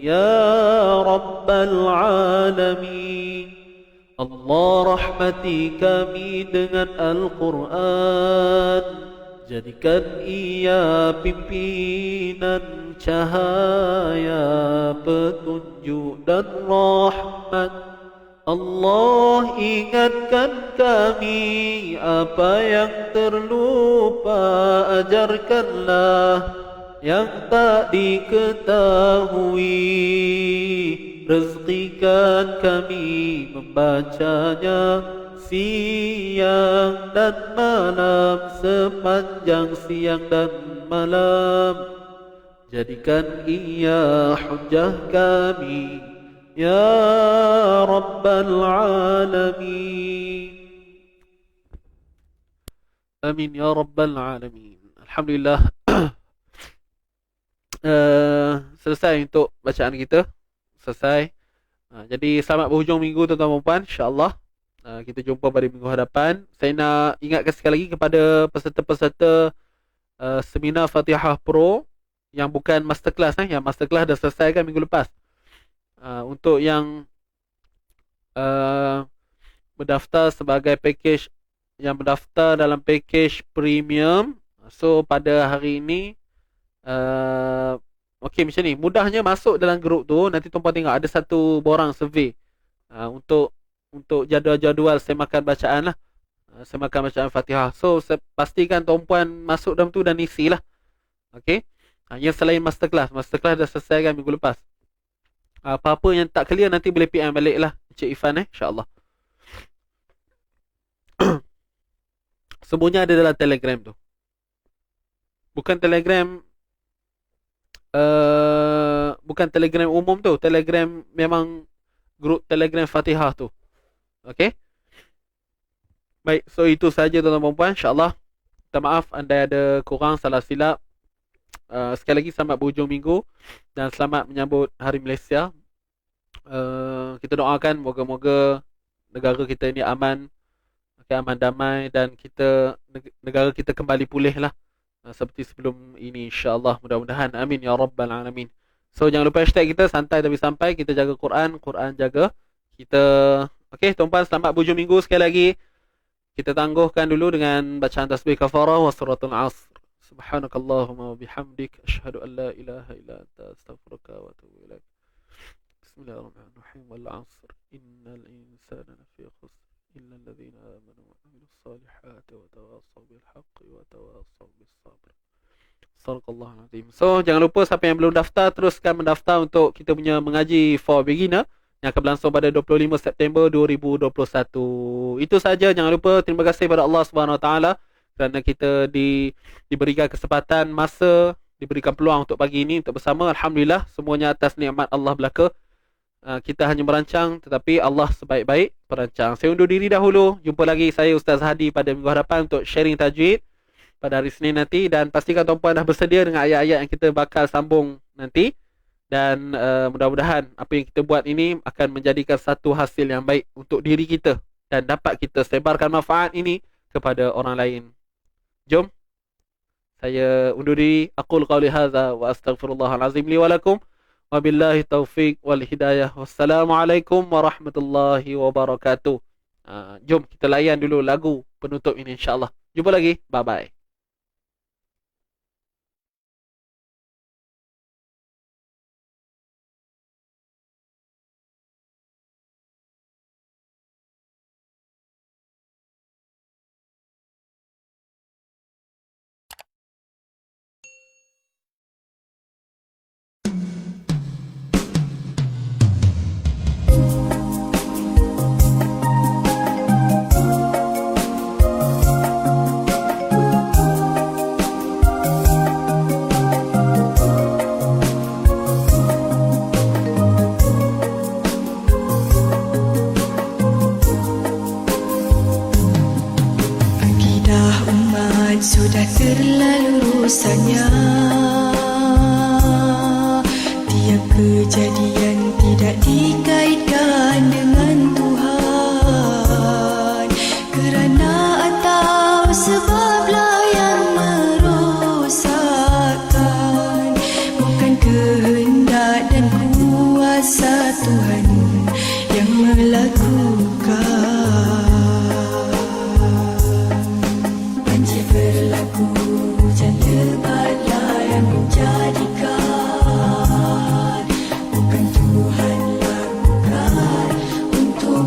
يا رب العالمين Allah rahmati kami dengan Al-Quran jadikan ia pimpinan cahaya petunjuk dan rahmat Allah ingatkan kami, apa yang terlupa ajarkanlah, yang tak diketahui rezekikan kami membacanya siang dan malam, sepanjang siang dan malam. Jadikan ia hujjah kami, ya Rabbal Alamin. Amin ya Rabbal Alamin. Alhamdulillah. Selesai untuk bacaan kita. Selesai. Jadi selamat berhujung minggu tuan-tuan dan puan, insya-Allah. Kita jumpa pada minggu hadapan. Saya nak ingatkan sekali lagi kepada peserta-peserta seminar Fatihah Pro yang bukan masterclass, yang masterclass dah selesai kan minggu lepas. Untuk yang mendaftar sebagai package, yang mendaftar dalam package premium, so pada hari ini okey macam ni, mudahnya masuk dalam grup tu. Nanti tuan-puan tengok ada satu borang survey untuk jadual-jadual semakan bacaan lah, semakan bacaan Fatihah. So pastikan tuan-puan masuk dalam tu dan isi lah. Okey. Yang selain masterclass dah selesai kan minggu lepas. Apa-apa yang tak clear nanti boleh PM balik lah Encik Ifan, insya-Allah. Semuanya ada dalam Telegram tu. Bukan Telegram umum tu, Telegram memang grup Telegram Fatihah tu. Okey. Baik, so itu saja tuan-tuan dan puan, insya-Allah. Minta maaf andai ada kurang salah silap. Sekali lagi selamat berhujung minggu dan selamat menyambut Hari Malaysia. Kita doakan moga-moga negara kita ini aman, aman damai, dan negara kita kembali pulih lah seperti sebelum ini, insya-Allah, mudah-mudahan. Amin ya Rabbal Alamin. So jangan lupa hashtag kita santai tapi sampai. Kita jaga Quran, Quran jaga kita. Okey tuan-puan, selamat berhujung minggu sekali lagi. Kita tangguhkan dulu dengan bacaan tasbih kafarah wa suratul Asr. Subhanakallahumma wa bihamdik, asyhadu an la ilaha illa anta, astaghfiruka wa atubu ilaik. Bismillahirrahmanirrahim. Wal 'asr innal insana lafi khusr illa alladhina amanu wa 'amilus salihati wa tawassaw bil haqqi wa tawassaw bis sabr. Sadaqallahul azim. So jangan lupa siapa yang belum daftar, teruskan mendaftar untuk kita punya mengaji for beginner yang akan berlangsung pada 25 September 2021. Itu saja. Jangan lupa, terima kasih kepada Allah Subhanahu Wa Taala kerana kita diberikan kesempatan, masa, diberikan peluang untuk pagi ini untuk bersama. Alhamdulillah, semuanya atas nikmat Allah belaka. Kita hanya merancang, tetapi Allah sebaik-baik perancang. Saya undur diri dahulu. Jumpa lagi saya Ustaz Hadi pada minggu hadapan untuk sharing tajwid pada hari Senin nanti. Dan pastikan tuan-puan dah bersedia dengan ayat-ayat yang kita bakal sambung nanti. Dan mudah-mudahan apa yang kita buat ini akan menjadikan satu hasil yang baik untuk diri kita dan dapat kita sebarkan manfaat ini kepada orang lain. Jom saya undur diri. Aqul qawli hadza wa astaghfirullahal azim li wa lakum. Wabillahi taufiq wal hidayah. Wassalamualaikum warahmatullahi wabarakatuh. Jom kita layan dulu lagu penutup ini, insya-Allah. Jumpa lagi. Bye bye. Sudah terlalu rusaknya, tiap kejadian tidak dikaitkan dengan Tuhan, kerana atau sebablah yang merosakkan, bukan kehendak dan kuasa Tuhan yang melakukan. Berlaku hujan lebatlah yang menjadikan, bukan Tuhan lakukan untuk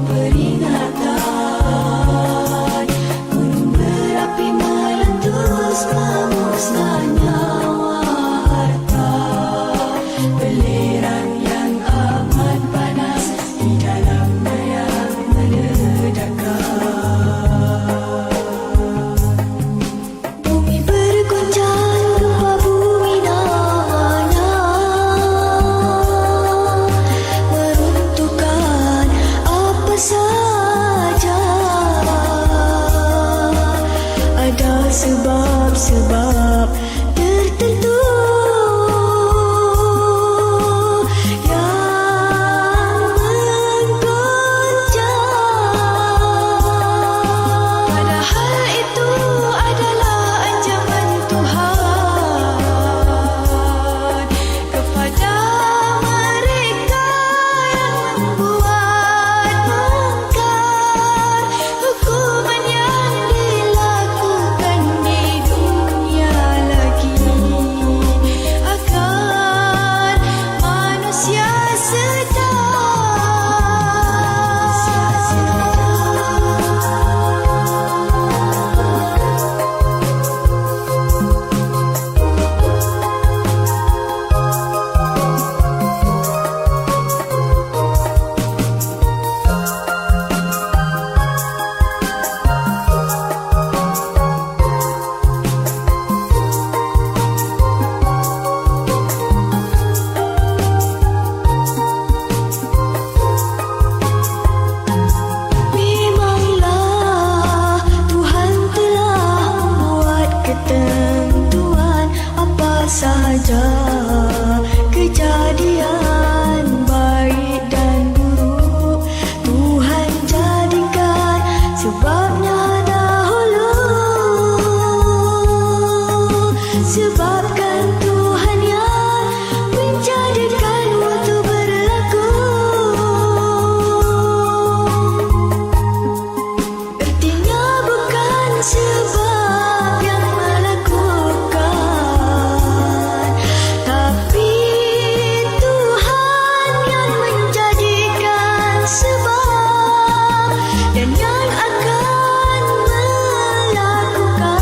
jadikan waktu berlaku. Artinya bukan sebab yang melakukan, tapi Tuhan yang menjadikan sebab dan yang akan melakukan.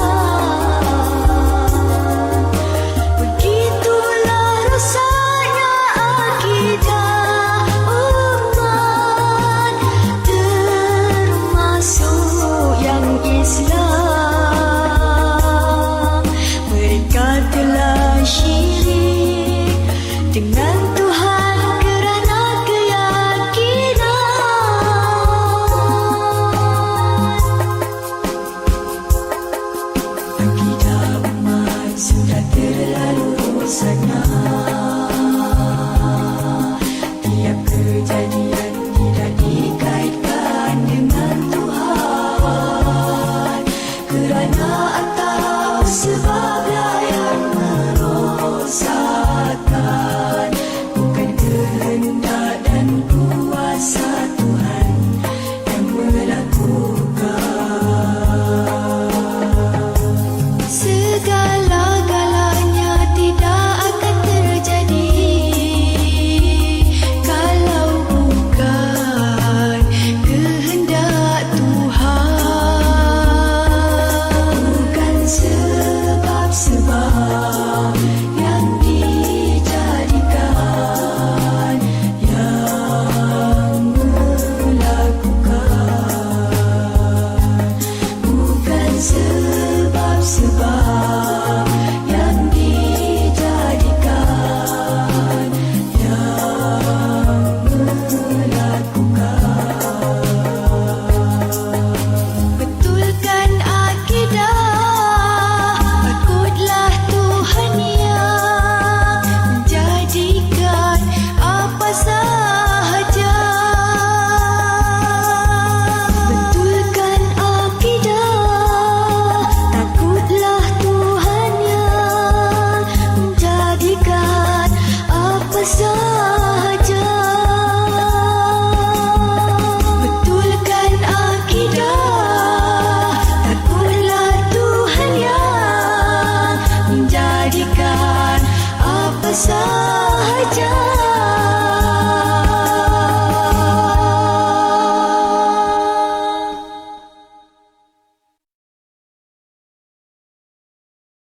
Begitulah rasanya akidah umat, termasuk yang Islam. Mereka telah syirik dengan Tuhan kerana keyakinan. Akidah umat sudah terlalu sangat. Tiap kejadian tidak dikaitkan dengan Tuhan, kerana atau sebablah yang merosakkan, bukan kehendak dan kuasa Tuhan yang melakukan. Segala-galanya tidak akan terjadi kalau bukan kehendak Tuhan. Bukan sebab-sebab yang dijadikan yang melakukan. Bukan sebab-sebab yang dijadikan yang melakukan. Betulkan akidah, takutlah Tuhan yang menjadikan apa sahaja. Betulkan akidah, takutlah Tuhan yang menjadikan apa sahaja. Betulkan akidah, takutlah Tuhan yang menjadikan apa sahaja.